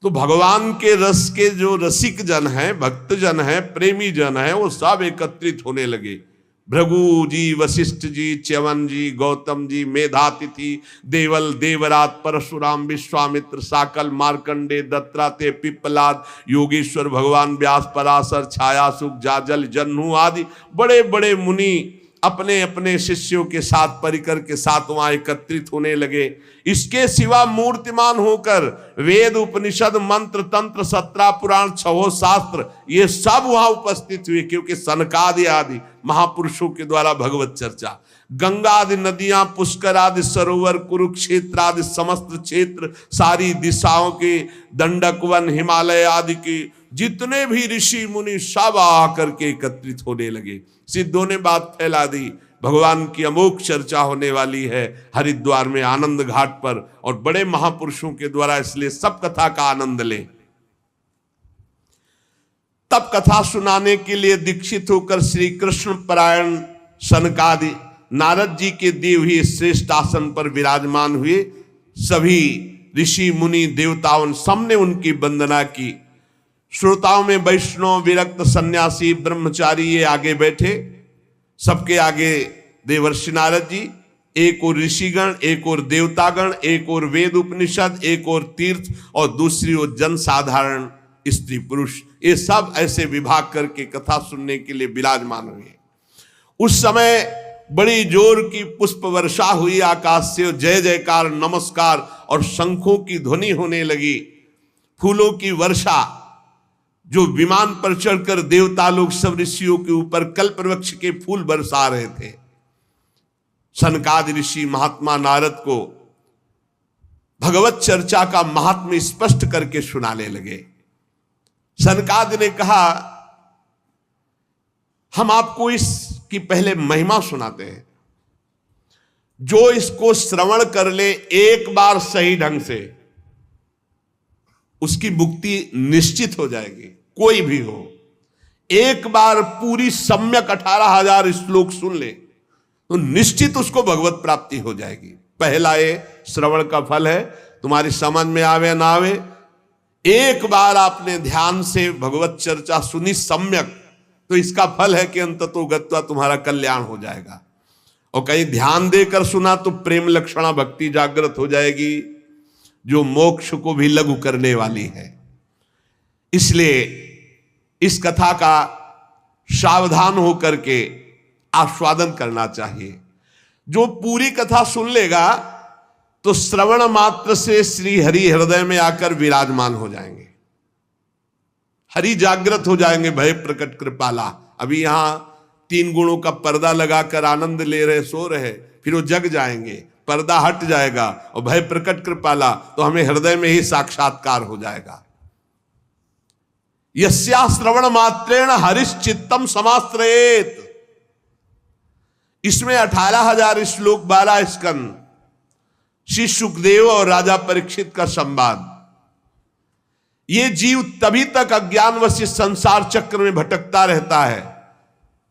तो भगवान के रस के जो रसिक जन हैं, भक्त जन हैं, प्रेमी जन हैं, वो सब एकत्रित होने लगे। भृगु जी, वशिष्ठ जी, च्यवन जी, गौतम जी, मेधातिथि, देवल, देवरात, परशुराम, विश्वामित्र, साकल, मार्कंडे, दत्तात्रेय, पिप्पलाद, योगेश्वर, भगवान व्यास, पराशर, छायासुख, जाजल, जन्हू आदि बड़े बड़े मुनि अपने अपने शिष्यों के साथ, परिकर के साथ वहां एकत्रित होने लगे। इसके सिवा मूर्तिमान होकर वेद, उपनिषद, मंत्र, तंत्र, 17 पुराण, 6 शास्त्र, ये सब वहां उपस्थित हुए, क्योंकि सनकादि आदि महापुरुषों के द्वारा भगवत चर्चा। गंगा आदि नदियां, पुष्कर आदि सरोवर, कुरुक्षेत्र आदि समस्त क्षेत्र, सारी दिशाओं के दंडक वन, हिमालय आदि के जितने भी ऋषि मुनि सब आकर के एकत्रित होने लगे। सिद्धों ने बात फैला दी, भगवान की अमोघ चर्चा होने वाली है हरिद्वार में आनंद घाट पर, और बड़े महापुरुषों के द्वारा, इसलिए सब कथा का आनंद लें। तब कथा सुनाने के लिए दीक्षित होकर श्री कृष्ण परायण सनकादि नारद जी के दिए हुए श्रेष्ठ आसन पर विराजमान हुए। सभी ऋषि मुनि देवताओं सबने उनकी वंदना की। श्रोताओं में वैष्णव, विरक्त, सन्यासी, ब्रह्मचारी ये आगे बैठे। सबके आगे देवर्षि नारद जी, एक और ऋषिगण, एक और देवतागण, एक और वेद उपनिषद, एक और तीर्थ, और दूसरी ओर जन साधारण स्त्री पुरुष, ये सब ऐसे विभाग करके कथा सुनने के लिए विराजमान हुए। उस समय बड़ी जोर की पुष्प वर्षा हुई आकाश से, जय जयकार, नमस्कार और शंखों की ध्वनि होने लगी। फूलों की वर्षा, जो विमान पर चढ़कर देवता लोग सब ऋषियों के ऊपर कल्प वृक्ष के फूल बरसा रहे थे। सनकादि ऋषि महात्मा नारद को भगवत चर्चा का महात्म्य स्पष्ट करके सुनाने लगे। सनकादि ने कहा, हम आपको इसकी पहले महिमा सुनाते हैं। जो इसको श्रवण कर ले एक बार सही ढंग से, उसकी मुक्ति निश्चित हो जाएगी। कोई भी हो, एक बार पूरी सम्यक 18,000 श्लोक सुन ले तो निश्चित उसको भगवत प्राप्ति हो जाएगी। पहला ये श्रवण का फल है, तुम्हारी समझ में आवे ना आवे, एक बार आपने ध्यान से भगवत चर्चा सुनी सम्यक, तो इसका फल है कि अंततो गत्वा तुम्हारा कल्याण हो जाएगा। और कहीं ध्यान देकर सुना तो प्रेम लक्षणा भक्ति जागृत हो जाएगी, जो मोक्ष को भी लघु करने वाली है। इसलिए इस कथा का सावधान होकर के आस्वादन करना चाहिए। जो पूरी कथा सुन लेगा तो श्रवण मात्र से श्री हरि हृदय में आकर विराजमान हो जाएंगे, हरि जागृत हो जाएंगे। भय प्रकट कृपाला, अभी यहां 3 गुणों का पर्दा लगाकर आनंद ले रहे, सो रहे, फिर वो जग जाएंगे, पर्दा हट जाएगा और भय प्रकट कृपाला, तो हमें हृदय में ही साक्षात्कार हो जाएगा। यस्या श्रवण मात्रेण हरिश्चित्तम समाश्रयेत। इसमें 18,000 श्लोक, 12 स्कंद, श्री सुखदेव और राजा परीक्षित का संवाद। ये जीव तभी तक अज्ञानवश संसार चक्र में भटकता रहता है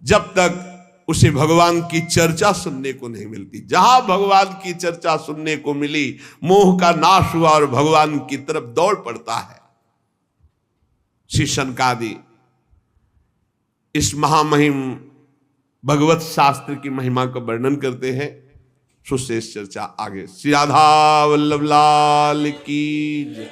जब तक उसे भगवान की चर्चा सुनने को नहीं मिलती। जहां भगवान की चर्चा सुनने को मिली, मोह का नाश हुआ और भगवान की तरफ दौड़ पड़ता है। श्री सनकादि इस महामहिम भगवत शास्त्र की महिमा का वर्णन करते हैं। सुशेष चर्चा आगे। श्री राधा वल्लभ लाल की जय।